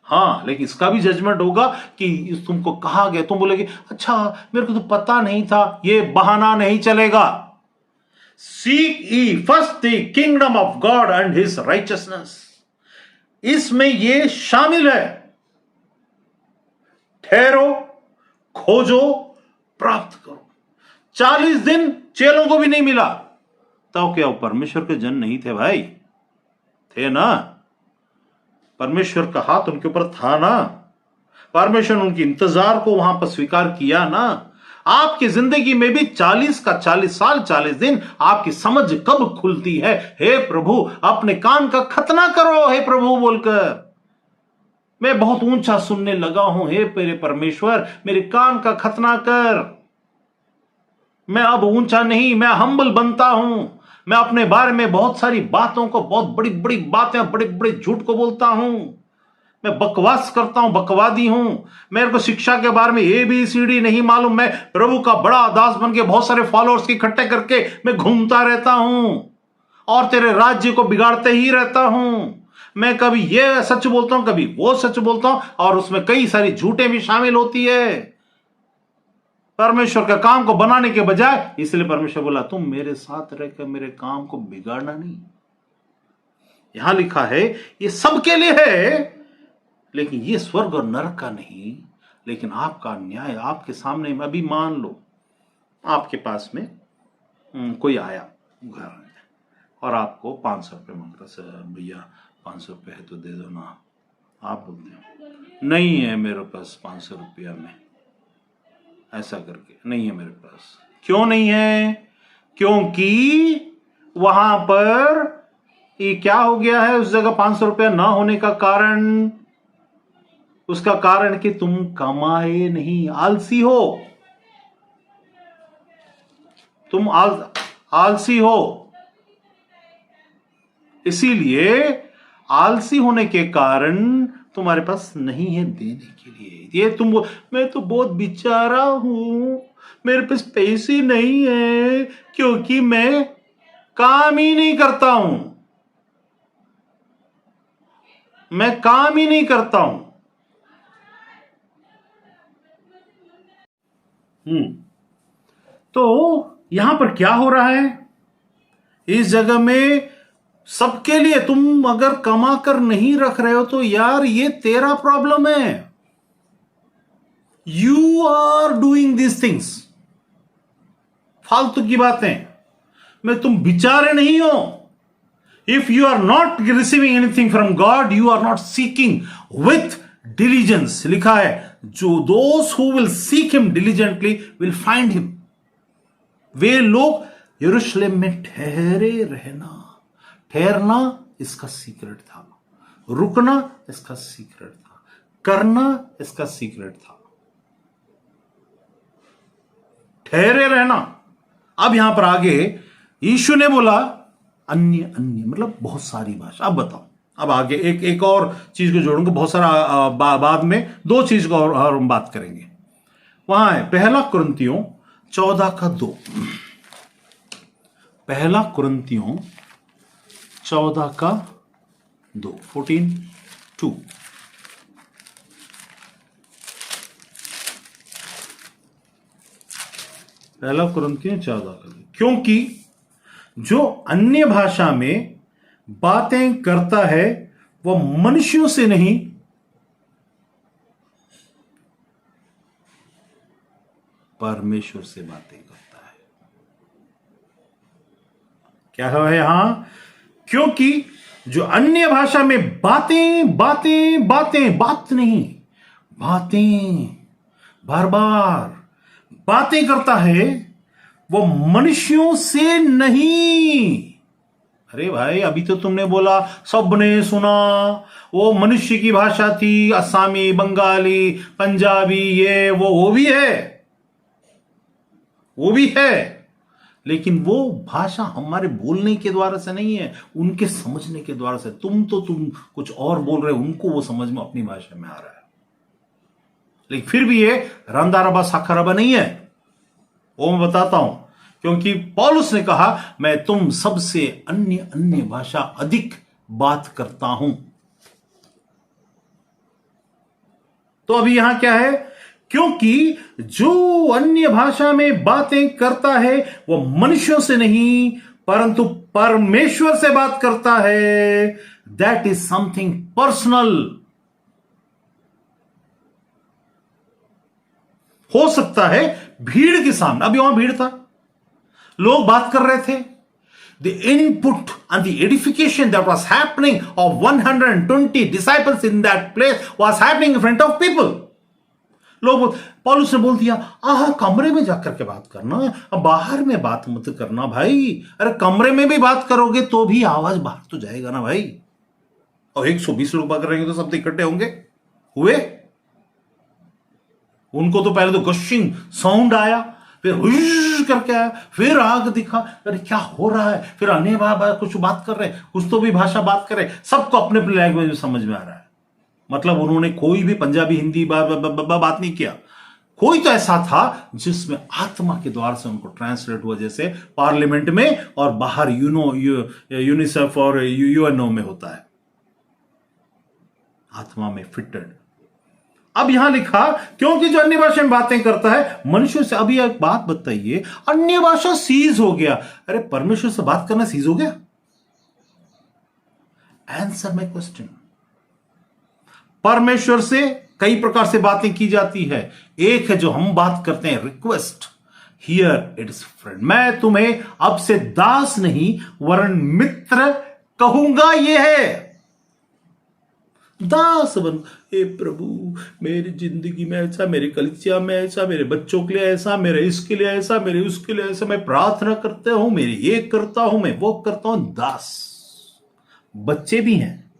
हाँ, लेकिन इसका भी जजमेंट होगा कि तुमको कहा गया, तुम बोलोगे अच्छा मेरे को तो पता नहीं था, ये बहाना नहीं चलेगा। Seek E first the kingdom of God and his righteousness, इसमें ये शामिल है। ठहरो, खोजो, प्राप्त करो। 40 दिन चेलों को भी नहीं मिला, तो क्या वो परमेश्वर के जन नहीं थे भाई? थे ना, परमेश्वर का हाथ उनके ऊपर था ना, परमेश्वर ने उनकी इंतजार को वहां पर स्वीकार किया ना। आपकी जिंदगी में भी 40 का 40 साल 40 दिन आपकी समझ कब खुलती है? हे प्रभु, अपने कान का खतना करो हे प्रभु बोलकर, मैं बहुत ऊंचा सुनने लगा हूं, हे मेरे परमेश्वर मेरे कान का खतना कर। मैं अब ऊंचा नहीं, मैं हम्बल बनता हूं। मैं अपने बारे में बहुत सारी बातों को, बहुत बड़ी बड़ी बातें, बड़े बड़े झूठ को बोलता हूं। मैं बकवास करता हूं, बकवादी हूं। मेरे को शिक्षा के बारे में ABCD नहीं मालूम। मैं प्रभु का बड़ा दास बन के बहुत सारे फॉलोअर्स के इकट्ठे करके मैं घूमता रहता हूं और तेरे राज्य को बिगाड़ते ही रहता हूं। मैं कभी ये सच बोलता हूं, कभी वो सच बोलता हूं, और उसमें कई सारी झूठें भी शामिल होती है परमेश्वर के काम को बनाने के बजाय। इसलिए परमेश्वर बोला तुम मेरे साथ रहकर मेरे काम को बिगाड़ना नहीं। यहां लिखा है ये सबके लिए है, लेकिन ये स्वर्ग और नरक का नहीं, लेकिन आपका न्याय आपके सामने में। अभी मान लो आपके पास में कोई आया घर में और आपको 500 रुपये मांगता, सर भैया 500 रुपये है तो दे दो ना। आप बोलते हो नहीं है मेरे पास 500 रुपया में, ऐसा करके नहीं है मेरे पास। क्यों नहीं है? क्योंकि वहां पर ये क्या हो गया है, उस जगह 500 रुपया ना होने का कारण, उसका कारण कि तुम कमाए नहीं, आलसी हो तुम, आलसी हो। इसीलिए आलसी होने के कारण तुम्हारे पास नहीं है देने के लिए। ये तुम मैं तो बहुत बेचारा हूं, मेरे पास पैसे नहीं है क्योंकि मैं काम ही नहीं करता हूं, मैं काम ही नहीं करता हूं। तो यहां पर क्या हो रहा है इस जगह में? सबके लिए तुम अगर कमा कर नहीं रख रहे हो तो यार ये तेरा प्रॉब्लम है। You are doing this things, फालतू की बातें में तुम बेचारे नहीं हो। If you are not receiving anything from God, you are not seeking with diligence. लिखा है जो those who will seek him diligently will find him. वे लोग यरूशलेम में ठहरे रहना, ठहरना इसका सीक्रेट था, रुकना इसका सीक्रेट था, करना इसका सीक्रेट था, ठहरे रहना। अब यहां पर आगे यीशु ने बोला अन्य अन्य मतलब बहुत सारी भाषा। अब बताओ, अब आगे एक और चीज को जोड़ूंगा, बहुत सारा बाद में 2 चीज को और हम बात करेंगे। वहां है 1 कुरिन्थियों 14:2। 1 कुरिन्थियों 14:2 14:2। पहला कुरिन्थियों 14:2। क्योंकि जो अन्य भाषा में बातें करता है वह मनुष्यों से नहीं परमेश्वर से बातें करता है। क्या है यहां? क्योंकि जो अन्य भाषा में बातें बातें बातें, बात नहीं बातें, बार बार बातें करता है वो मनुष्यों से नहीं। अरे भाई अभी तो तुमने बोला सबने सुना, वो मनुष्य की भाषा थी, असमी, बंगाली, पंजाबी, ये वो भी है, वो भी है, लेकिन वो भाषा हमारे बोलने के द्वारा से नहीं है, उनके समझने के द्वारा से। तुम कुछ और बोल रहे हो, उनको वो समझ में अपनी भाषा में आ रहा है। लेकिन फिर भी ये रंदारबा साखरबा नहीं है, वो मैं बताता हूं, क्योंकि पौलुस ने कहा मैं तुम सबसे अन्य भाषा अधिक बात करता हूं। तो अभी यहां क्या है, क्योंकि जो अन्य भाषा में बातें करता है वो मनुष्यों से नहीं परंतु परमेश्वर से बात करता है। That is something personal. हो सकता है भीड़ के सामने, अभी वहां भीड़ था, लोग बात कर रहे थे, the input and the edification that was happening of 120 disciples in that place was happening in front of people. लोग, पौलुस ने बोल दिया कमरे में जाकर के बात करना, अब बाहर में बात मत करना भाई। अरे कमरे में भी बात करोगे तो भी आवाज बाहर तो जाएगा ना भाई। और 120 लोग बात करेंगे तो सब तो इकट्ठे होंगे, हुए। उनको तो पहले तो गशिंग साउंड आया, फिर हुश करके आया, फिर आग दिखा, अरे क्या हो रहा है, फिर अन्य कुछ बात कर रहे, कुछ तो भी भाषा बात कर रहे, सबको अपने अपने लैंग्वेज में समझ में आ रहा है। मतलब उन्होंने कोई भी पंजाबी हिंदी बात नहीं किया, कोई तो ऐसा था जिसमें आत्मा के द्वारा से उनको ट्रांसलेट हुआ, जैसे पार्लियामेंट में और बाहर यूनिसेफ और यूएनओ में होता है, आत्मा में फिटेड। अब यहां लिखा क्योंकि जो अन्य भाषा में बातें करता है मनुष्य से। अभी एक बात बताइए, अन्य भाषा सीज हो गया, अरे परमेश्वर से बात करना सीज हो गया? Answer my question. परमेश्वर से कई प्रकार से बातें की जाती है। एक है जो हम बात करते हैं request, here it is friend. मैं तुम्हें अब से दास नहीं वरन मित्र कहूंगा, यह है दास बन। ए प्रभु मेरी जिंदगी में ऐसा, मेरी कलिसिया में ऐसा, मेरे बच्चों के लिए ऐसा, मेरे इसके लिए ऐसा, मेरे उसके लिए ऐसा, मैं प्रार्थना करता हूं, मेरे ये करता हूं, मैं वो करता हूं। दास बच्चे भी हैं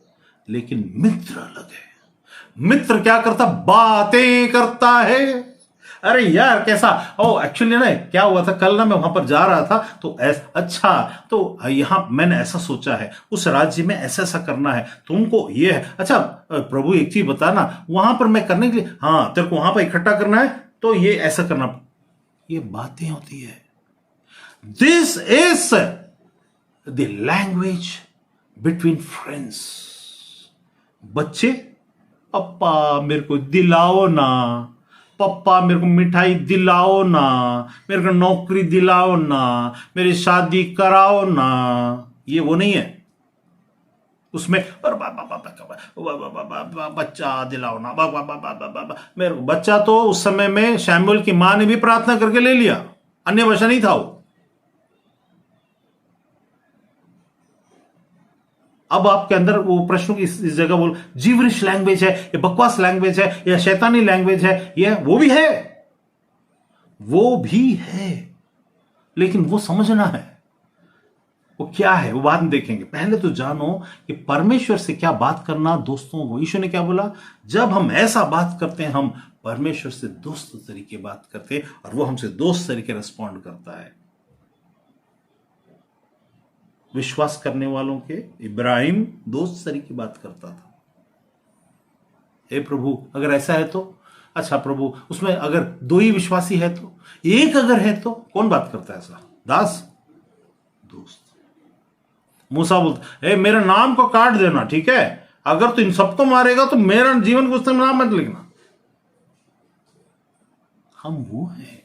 लेकिन मित्र अलग है। मित्र क्या करता? बातें करता है। अरे यार कैसा, एक्चुअली ना क्या हुआ था, कल ना मैं वहां पर जा रहा था तो अच्छा, तो यहां मैंने ऐसा सोचा है, उस राज्य में ऐसा ऐसा करना है, तुमको ये है। अच्छा प्रभु एक चीज बताना, वहां पर मैं करने के लिए, हाँ तेरे को वहां पर इकट्ठा करना है तो ये ऐसा करना। ये बातें होती है। This is the language between friends. बच्चे, पप्पा मेरे को दिलाओ ना, पप्पा मेरे को मिठाई दिलाओ ना, मेरे को नौकरी दिलाओ ना, मेरी शादी कराओ ना, ये वो नहीं है। उसमें बच्चा दिलाओ ना, मेरे को बच्चा तो उस समय में शैमुएल की मां ने भी प्रार्थना करके ले लिया, अन्य भाषा नहीं था वो। अब आपके अंदर वो प्रश्नों की इस जगह बोल, जीवरिश लैंग्वेज है, ये बकवास लैंग्वेज है, या शैतानी लैंग्वेज है, ये वो भी है, वो भी है, लेकिन वो समझना है वो क्या है, वो बाद में देखेंगे। पहले तो जानो कि परमेश्वर से क्या बात करना। दोस्तों को यीशु ने क्या बोला? जब हम ऐसा बात करते हैं, हम परमेश्वर से दोस्त तरीके बात करते हैं और वो हमसे दोस्त तरीके रिस्पॉन्ड करता है। विश्वास करने वालों के इब्राहिम दोस्त तरीके बात करता था। हे प्रभु अगर ऐसा है तो अच्छा प्रभु, उसमें अगर दो ही विश्वासी है तो, एक अगर है तो कौन बात करता है ऐसा? दास दोस्त। मूसा बोलता है मेरे नाम को काट देना, ठीक है, अगर तू इन सबको मारेगा तो मेरा जीवन को उसमें नाम मत लिखना। हम वो हैं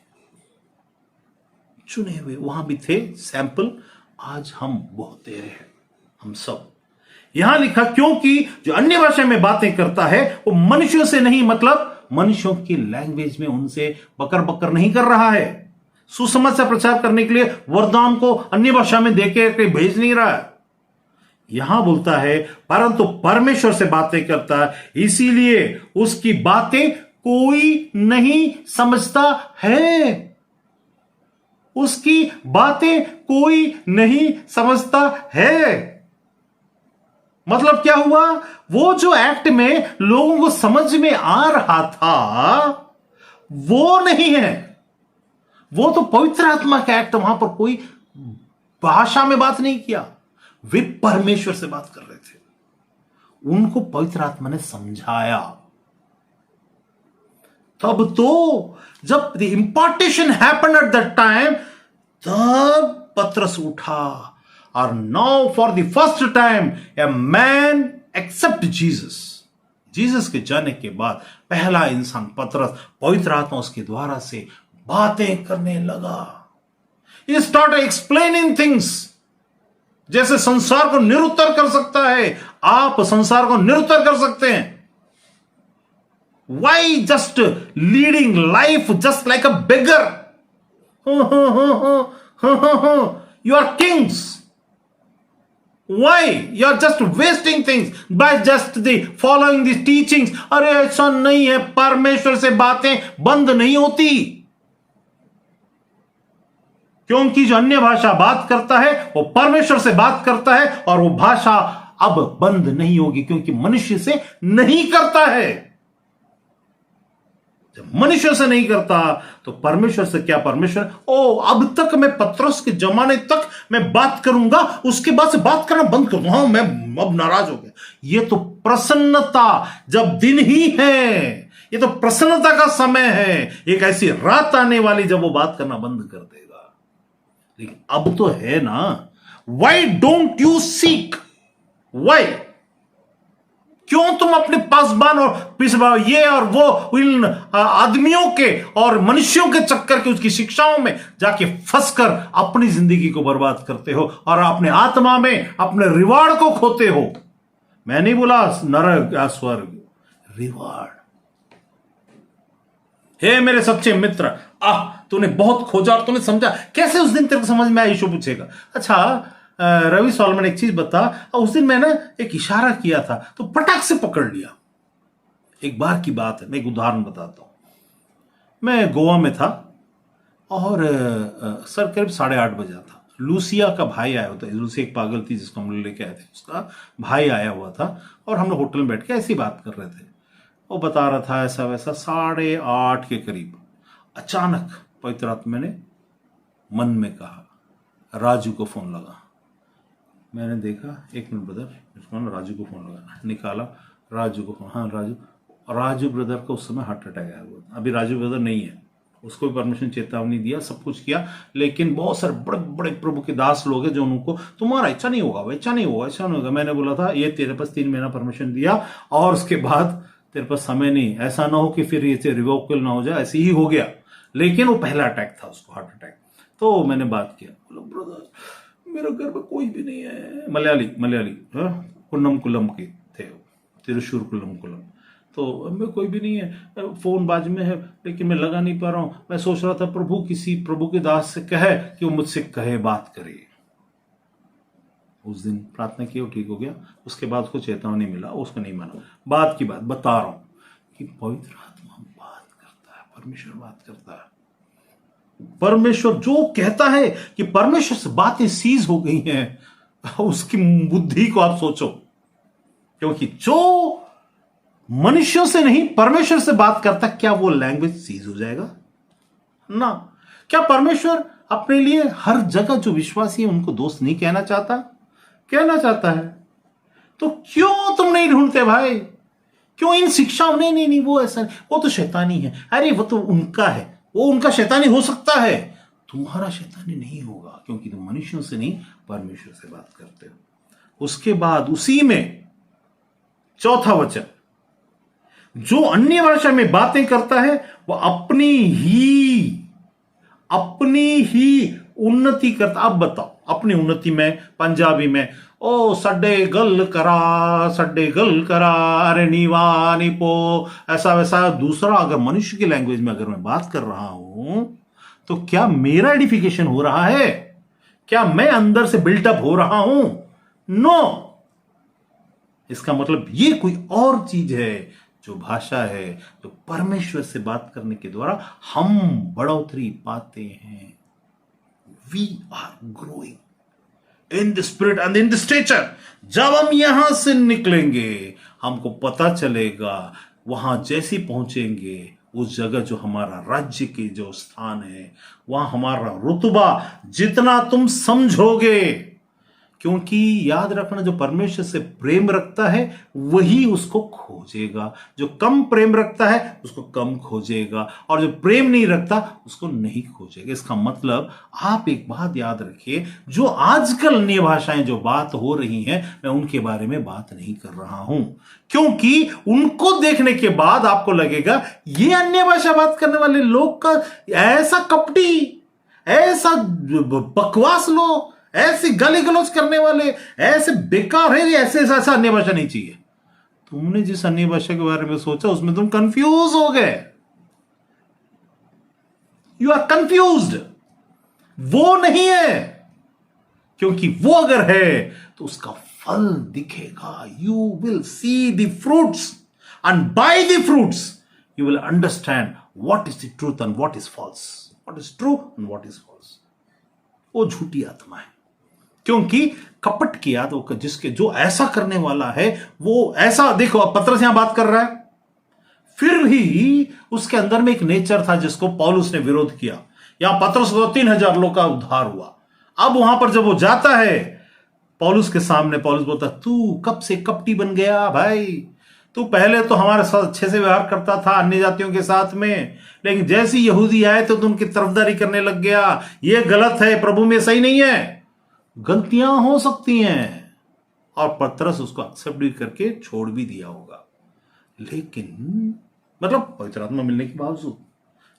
चुने हुए, वहां भी थे सैंपल, आज हम बहुत तेरे हैं, हम सब। यहां लिखा क्योंकि जो अन्य भाषा में बातें करता है वो मनुष्यों से नहीं, मतलब मनुष्यों की लैंग्वेज में उनसे बकर बकर नहीं कर रहा है। सुसमाचार से प्रचार करने के लिए वरदान को अन्य भाषा में देके भेज नहीं रहा है। यहां बोलता है परंतु परमेश्वर से बातें करता है, इसीलिए उसकी बातें कोई नहीं समझता है। उसकी बातें कोई नहीं समझता है। मतलब क्या हुआ? वो जो एक्ट में लोगों को समझ में आ रहा था वो नहीं है, वो तो पवित्र आत्मा का एक्ट, वहां पर कोई भाषा में बात नहीं किया, वे परमेश्वर से बात कर रहे थे, उनको पवित्र आत्मा ने समझाया। तब तो जब the impartation happened at that time, तब पतरस उठा और now for the first time a man except Jesus. Jesus के जाने के बाद पहला इंसान पतरस, पवित्र आत्मा उसके द्वारा से बातें करने लगा। He started explaining things। जैसे संसार को निरुत्तर कर सकता है, आप संसार को निरुत्तर कर सकते हैं। Why just leading life just like a beggar? You are kings. Why? You are just wasting things by just the following these teachings। अरे ऐसा नहीं है, परमेश्वर से बातें बंद नहीं होती, क्योंकि जो अन्य भाषा बात करता है वो परमेश्वर से बात करता है, और वो भाषा अब बंद नहीं होगी, क्योंकि मनुष्य से नहीं करता है। जब मनुष्य से नहीं करता तो परमेश्वर से क्या? परमेश्वर अब तक मैं पतरस के जमाने तक मैं बात करूंगा, उसके बाद से बात करना बंद कर दूंगा, मैं अब नाराज हो गया। ये तो प्रसन्नता जब दिन ही है, ये तो प्रसन्नता का समय है। एक ऐसी रात आने वाली जब वो बात करना बंद कर देगा। लेकिन अब तो है ना। Why don't you seek? Why? क्यों तुम अपने पासबान और पिसबा ये और वो इन आदमियों के और मनुष्यों के चक्कर के उसकी शिक्षाओं में जाके फंसकर अपनी जिंदगी को बर्बाद करते हो और अपने आत्मा में अपने रिवार्ड को खोते हो? मैं नहीं बोला नरक या स्वर्ग, रिवार्ड। हे मेरे सच्चे मित्र, तूने बहुत खोजा और तूने समझा। कैसे उस दिन तेरे को समझ में आया? यीशु पूछेगा। अच्छा रवि सॉलमन, एक चीज बता, उस दिन मैंने एक इशारा किया था तो पटाख से पकड़ लिया। एक बार की बात है, मैं एक उदाहरण बताता हूं। मैं गोवा में था और सर करीब 8:30 बजा था। लूसिया का भाई आया हुआ था। लूसिया एक पागल थी जिसको हम लोग लेके आए थे, उसका भाई आया हुआ था और हम लोग होटल में बैठ के ऐसी बात कर रहे थे। वो बता रहा था ऐसा वैसा। 8:30 के करीब अचानक पवित्र आत्मा ने मन में कहा, राजू को फोन लगा। मैंने देखा, 1 मिनट ब्रदर, राजू को फोन लगाना। निकाला, राजू को फोन। हाँ राजू ब्रदर को उस समय हार्ट अटैक आया हुआ था। अभी राजू ब्रदर नहीं है, उसको भी परमिशन चेतावनी दिया, सब कुछ किया, लेकिन बहुत सारे बड़े बड़े प्रभु के दास लोग हैं जो उनको, तुम्हारा इच्छा नहीं होगा, ऐसा नहीं होगा, ऐसा नहीं होगा। मैंने बोला था ये तेरे पास 3 महीना परमिशन दिया और उसके बाद तेरे पास समय नहीं, ऐसा ना हो कि फिर ये रिवोकल ना हो जाए। ऐसे ही हो गया, लेकिन वो पहला अटैक था उसको, हार्ट अटैक। तो मैंने बात किया, बोला ब्रदर मेरे घर में कोई भी नहीं है। मलयाली कुन्नम कुलम के थे, तिरुशूर कुलम। तो मैं कोई भी नहीं है, फोन बाजू में है लेकिन मैं लगा नहीं पा रहा हूं। मैं सोच रहा था प्रभु किसी प्रभु के दास से कहे कि वो मुझसे कहे, बात करे। उस दिन प्रार्थना की, वो ठीक हो गया। उसके बाद उसको चेतावनी मिला, उसको नहीं माना। बात की बात बता रहा हूं कि पवित्र आत्मा बात करता है, परमेश्वर बात करता है। परमेश्वर जो कहता है कि परमेश्वर से बातें सीज हो गई हैं, उसकी बुद्धि को आप सोचो। क्योंकि जो मनुष्यों से नहीं परमेश्वर से बात करता, क्या वो लैंग्वेज सीज हो जाएगा ना? क्या परमेश्वर अपने लिए हर जगह जो विश्वासी है उनको दोस्त नहीं कहना चाहता? कहना चाहता है। तो क्यों तुम नहीं ढूंढते भाई? क्यों इन शिक्षाओं? नहीं वो ऐसा, वो तो शैतानी है। अरे वो तो उनका है, वो उनका शैतानी हो सकता है, तुम्हारा शैतानी नहीं होगा, क्योंकि तुम मनुष्यों से नहीं परमेश्वर से बात करते हो। उसके बाद उसी में 4था वचन, जो अन्य भाषा में बातें करता है वो अपनी ही उन्नति करता। अब बताओ, अपनी उन्नति में पंजाबी में सड्डे गल करा अरे नीवा निपो, ऐसा वैसा। दूसरा, अगर मनुष्य की लैंग्वेज में अगर मैं बात कर रहा हूं तो क्या मेरा एडिफिकेशन हो रहा है? क्या मैं अंदर से बिल्टअप हो रहा हूं? नो। इसका मतलब ये कोई और चीज है, जो भाषा है, जो परमेश्वर से बात करने के द्वारा हम बढ़ोतरी पाते हैं। We are growing in the spirit and in the stature. जब हम यहां से निकलेंगे हमको पता चलेगा, वहां जैसी पहुंचेंगे उस जगह जो हमारा राज्य के जो स्थान है, वहां हमारा रुतबा जितना तुम समझोगे, क्योंकि याद रखना, जो परमेश्वर से प्रेम रखता है वही उसको खोजेगा, जो कम प्रेम रखता है उसको कम खोजेगा, और जो प्रेम नहीं रखता उसको नहीं खोजेगा। इसका मतलब आप एक बात याद रखिए, जो आजकल अन्य भाषाएं जो बात हो रही हैं, मैं उनके बारे में बात नहीं कर रहा हूं, क्योंकि उनको देखने के बाद आपको लगेगा ये अन्य भाषा बात करने वाले लोग का ऐसा कपटी, ऐसा बकवास लोग, ऐसी गाली गलौज करने वाले, ऐसे बेकार है, ऐसे ऐसा अन्य भाषा नहीं चाहिए। तुमने जिस अन्य भाषा के बारे में सोचा उसमें तुम कंफ्यूज हो गए, यू आर कंफ्यूज्ड। वो नहीं है, क्योंकि वो अगर है तो उसका फल दिखेगा। You will see the fruits, and by the fruits you will understand what is the truth and what is false, what is true and what is false. वो झूठी आत्मा है, क्योंकि कपट की आत्मा, जिसके जो ऐसा करने वाला है वो ऐसा, देखो अब पतरस यहां बात कर रहा है, फिर भी उसके अंदर में एक नेचर था जिसको पौलुस ने विरोध किया। यहां पतरस को 3000 लोग का उद्धार हुआ। अब वहां पर जब वो जाता है पौलुस के सामने, पौलुस बोलता, तू कब से कपटी बन गया भाई? तू पहले तो हमारे साथ अच्छे से व्यवहार करता था अन्य जातियों के साथ में, लेकिन जैसे यहूदी आए तो उनकी तरफदारी करने लग गया। ये गलत है, प्रभु में सही नहीं है। गलतियां हो सकती हैं, और पतरस उसको एक्सेप्ट भी करके छोड़ भी दिया होगा, लेकिन मतलब पवित्र आत्मा मिलने के बावजूद।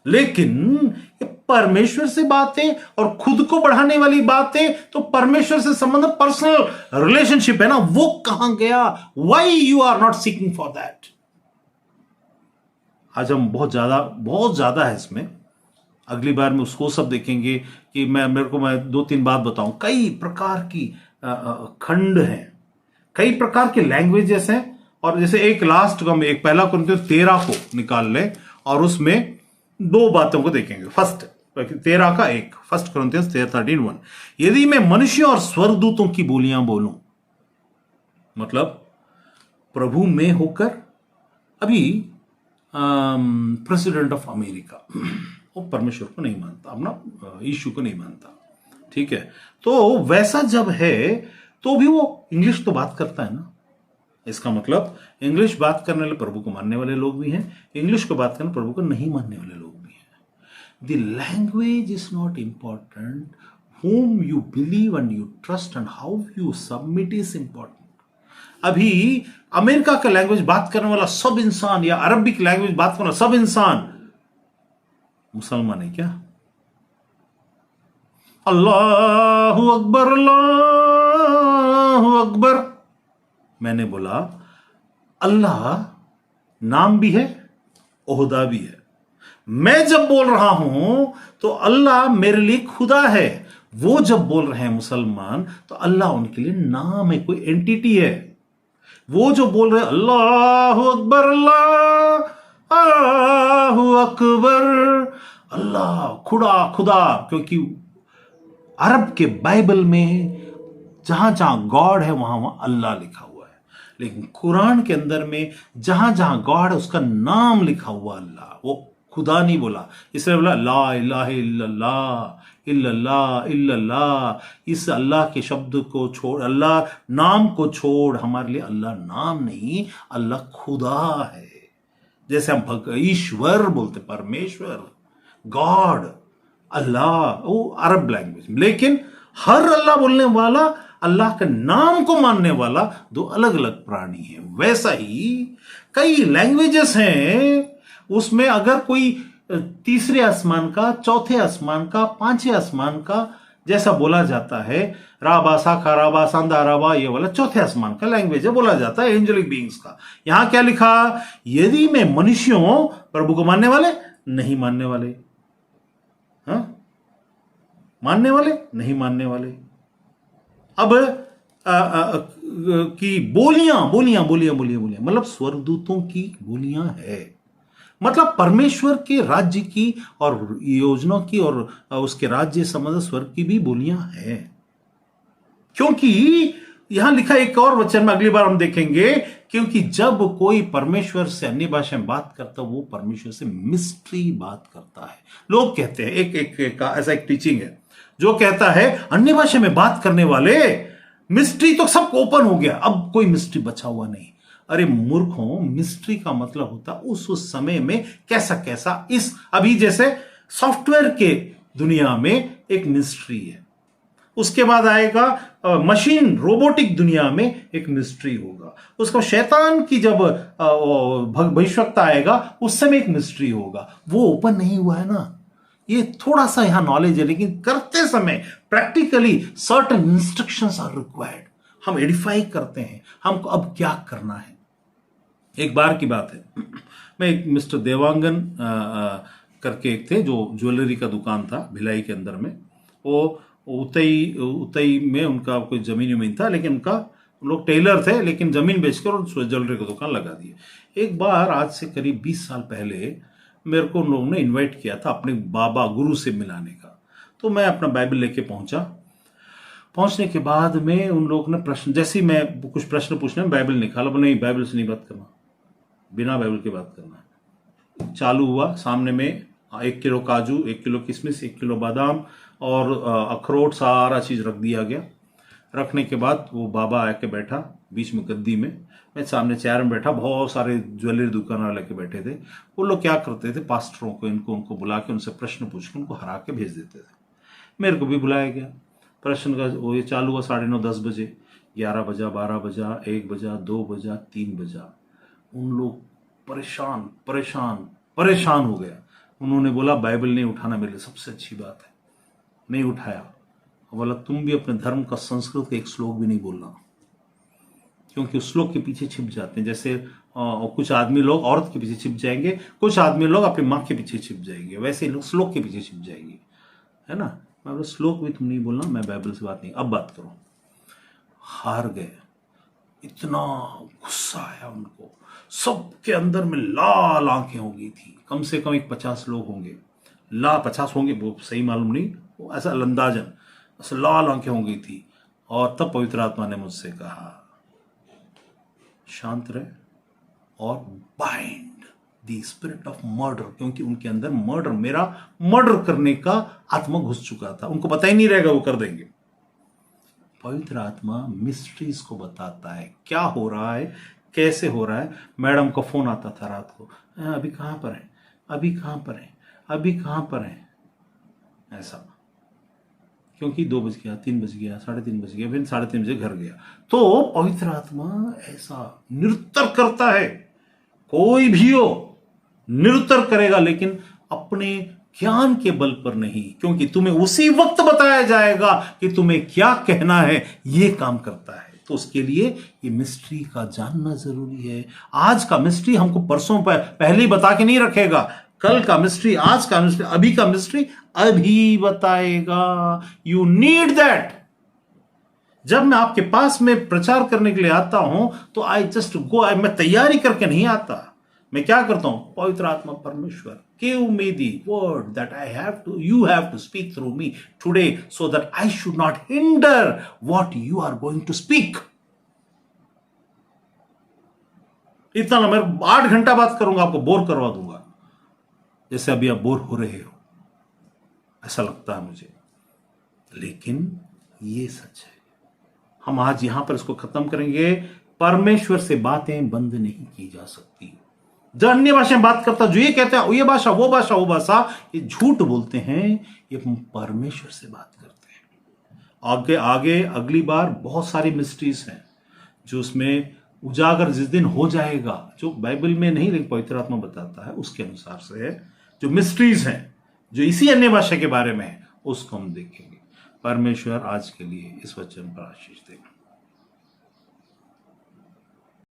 लेकिन ये परमेश्वर से बातें और खुद को बढ़ाने वाली बातें, तो परमेश्वर से संबंध पर्सनल रिलेशनशिप है ना, वो कहां गया? Why you are not seeking for that? आज हम बहुत ज्यादा है इसमें। अगली बार में उसको सब देखेंगे कि मैं 2-3 बात बताऊं। कई प्रकार की खंड हैं, कई प्रकार के लैंग्वेजेस हैं, और जैसे एक लास्ट को एक पहला कुरिन्थियों 13 को निकाल लें और उसमें 2 बातों को देखेंगे। फर्स्ट 13 का 1, फर्स्ट कुरिन्थियों 13:1, यदि मैं मनुष्य और स्वर्गदूतों की बोलियां बोलूं, मतलब प्रभु में होकर, अभी प्रेसिडेंट ऑफ अमेरिका वो परमेश्वर को नहीं मानता, अपना यीशु को नहीं मानता, ठीक है, तो वैसा जब है तो भी वो इंग्लिश तो बात करता है ना। इसका मतलब इंग्लिश बात करने वाले प्रभु को मानने वाले लोग भी हैं, इंग्लिश को बात करने प्रभु को नहीं मानने वाले लोग भी हैं। The language is not important, whom you believe and you trust and how you submit is important. अभी अमेरिका का लैंग्वेज बात करने वाला सब इंसान, या अरबिक लैंग्वेज बात करने वाला सब इंसान मुसलमान है क्या? अल्लाहु अकबर, अल्लाहु अकबर। मैंने बोला अल्लाह नाम भी है, ओहदा भी है। मैं जब बोल रहा हूं तो अल्लाह मेरे लिए खुदा है। वो जब बोल रहे हैं मुसलमान, तो अल्लाह उनके लिए नाम है, कोई एंटिटी है। वो जो बोल रहे हैं अल्लाहु अकबर, अल्लाहु अकबर, अल्लाह खुदा, क्योंकि अरब के बाइबल में जहां जहां गॉड है वहां वहां अल्लाह लिखा हुआ है, लेकिन कुरान के अंदर में जहां जहां गॉड है उसका नाम लिखा हुआ अल्लाह, वो खुदा नहीं बोला। इसलिए बोला ला इलाहा इल्लल्लाह, इल्लल्लाह इल्लल्लाह। इस अल्लाह के शब्द को छोड़, अल्लाह नाम को छोड़, हमारे लिए अल्लाह नाम नहीं, अल्लाह खुदा है। जैसे हम ईश्वर बोलते, परमेश्वर, गॉड, अल्लाह, वो अरब लैंग्वेज में। लेकिन हर अल्लाह बोलने वाला, अल्लाह के नाम को मानने वाला 2 अलग अलग प्राणी हैं। वैसा ही कई लैंग्वेजेस हैं, उसमें अगर कोई तीसरे आसमान का, चौथे आसमान का, 5वें आसमान का जैसा बोला जाता है, राबा साखा राबा सांदा राबा, ये वाला चौथे आसमान का लैंग्वेज है, बोला जाता है एंजेलिक बीइंग्स का। यहां क्या लिखा? यदि मैं मनुष्यों, प्रभु को मानने वाले, नहीं मानने वाले, हाँ, मानने वाले, नहीं मानने वाले। अब की बोलियां मतलब स्वर्गदूतों की बोलियां है, मतलब परमेश्वर के राज्य की और योजना की और उसके राज्य संबंध स्वर्ग की भी बोलियां हैं। क्योंकि यहां लिखा एक और वचन में अगली बार हम देखेंगे, क्योंकि जब कोई परमेश्वर से अन्य भाषा में बात करता वो परमेश्वर से मिस्ट्री बात करता है। लोग कहते हैं एक ऐसा एक टीचिंग है जो कहता है अन्य भाषा में बात करने वाले, मिस्ट्री तो सबको ओपन हो गया, अब कोई मिस्ट्री बचा हुआ नहीं। अरे मूर्खों, मिस्ट्री का मतलब होता उस समय में कैसा कैसा, इस अभी जैसे सॉफ्टवेयर के दुनिया में एक मिस्ट्री है, उसके बाद आएगा मशीन रोबोटिक दुनिया में एक मिस्ट्री होगा, उसका शैतान की जब भविष्यवक्ता आएगा उस समय एक मिस्ट्री होगा। वो ओपन नहीं हुआ है ना, ये थोड़ा सा यहां नॉलेज है, लेकिन करते समय practically certain instructions are required. हम एडिफाई करते हैं हमको अब क्या करना है। एक बार की बात है, मैं एक मिस्टर देवांगन करके एक थे जो ज्वेलरी का दुकान था भिलाई के अंदर में, वो उतई में उनका कोई जमीन वमीन था, लेकिन उन लोग टेलर थे, लेकिन जमीन बेचकर ज्वेलरी का दुकान लगा दिए। एक बार आज से करीब 20 साल पहले मेरे को उन लोगों ने इनवाइट किया था अपने बाबा गुरु से मिलाने का, तो मैं अपना बाइबल लेके पहुंचा। पहुंचने के बाद में उन लोगों ने प्रश्न, जैसे ही मैं कुछ प्रश्न पूछने, बाइबल निकाला, बोले नहीं बाइबल से नहीं बात करना, बिना बाइबल के बात करना। चालू हुआ, सामने में 1 किलो काजू, 1 किलो किशमिश, 1 किलो बादाम और अखरोट, सारा चीज रख दिया गया। रखने के बाद वो बाबा आके बैठा बीच में गद्दी में, मैं सामने चेयर में बैठा, बहुत सारे ज्वेलरी दुकान वाले के बैठे थे। वो लोग क्या करते थे, पास्टरों को उनको बुला के उनसे प्रश्न पूछ के उनको हरा के भेज देते थे। मेरे को भी बुलाया गया, प्रश्न का वो ये चालू हुआ 9:30 10 बजे, 11 बजा, 12 बजा, 1 बजा, 2 बजा, 3 बजा। उन लोग परेशान परेशान परेशान हो गया। उन्होंने बोला बाइबल नहीं उठाना मेरे लिए सबसे अच्छी बात है, नहीं उठाया। बोला तुम भी अपने धर्म का संस्कृत का एक श्लोक भी नहीं बोलना, क्योंकि उस श्लोक के पीछे छिप जाते हैं। जैसे कुछ आदमी लोग औरत के पीछे छिप जाएंगे, कुछ आदमी लोग अपनी माँ के पीछे छिप जाएंगे, वैसे लोग श्लोक के पीछे छिप जाएंगे, है ना। मैं बोला श्लोक भी तुम नहीं बोलना, मैं बाइबल से बात नहीं, अब बात करो। हार गए, इतना गुस्सा आया उनको, सबके अंदर में लाल आंखें हो गई थी। कम से कम 50 लोग होंगे, 50 होंगे, वो सही मालूम नहीं, वो ऐसा अंदाजन ऐसा लाल आंखें हो गई थी। और तब पवित्र आत्मा ने मुझसे कहा शांत रहे और bind the spirit of murder, क्योंकि उनके अंदर मर्डर, मेरा मर्डर करने का आत्मा घुस चुका था, उनको पता ही नहीं रहेगा, वो कर देंगे। पवित्र आत्मा मिस्ट्रीज को बताता है क्या हो रहा है, कैसे हो रहा है। मैडम का फोन आता था रात को, अभी कहां पर है, अभी कहां पर है, अभी कहां पर है, ऐसा, क्योंकि 2 बज गया, 3 बज गया, 3:30 बज गया, फिर 3:30 बजे घर गया। तो पवित्र आत्मा ऐसा निरुत्तर करता है, कोई भी हो निरुत्तर करेगा, लेकिन अपने ज्ञान के बल पर नहीं, क्योंकि तुम्हें उसी वक्त बताया जाएगा कि तुम्हें क्या कहना है, यह काम करता है। तो उसके लिए ये मिस्ट्री का जानना जरूरी है। आज का मिस्ट्री हमको परसों पहले ही बता के नहीं रखेगा, कल का मिस्ट्री, आज का मिस्ट्री, अभी का मिस्ट्री अभी बताएगा। You need that. जब मैं आपके पास में प्रचार करने के लिए आता हूं तो आई जस्ट गो, मैं तैयारी करके नहीं आता, मैं क्या करता हूं, पवित्र आत्मा परमेश्वर give me the word that I have to, you have to speak through me today, so that I should not hinder what you are going to speak. इतना ना, मैं 8 घंटा बात करूंगा, आपको बोर करवा दूंगा, जैसे अभी आप बोर हो रहे हो, ऐसा लगता है मुझे, लेकिन ये सच है। हम आज यहां पर इसको खत्म करेंगे। परमेश्वर से बातें बंद नहीं की जा सकती। जो अन्य भाषा में बात करता, जो ये कहते हैं ये भाषा वो भाषा वो भाषा, ये झूठ बोलते हैं, ये परमेश्वर से बात करते हैं। आगे आगे अगली बार बहुत सारी मिस्ट्रीज हैं जो उसमें उजागर जिस दिन हो जाएगा, जो बाइबल में नहीं लेकिन पवित्र आत्मा बताता है, उसके अनुसार से है जो मिस्ट्रीज हैं, जो इसी अन्य भाषा के बारे में है, उसको हम देखेंगे। परमेश्वर आज के लिए इस वचन पर आशीष देगा।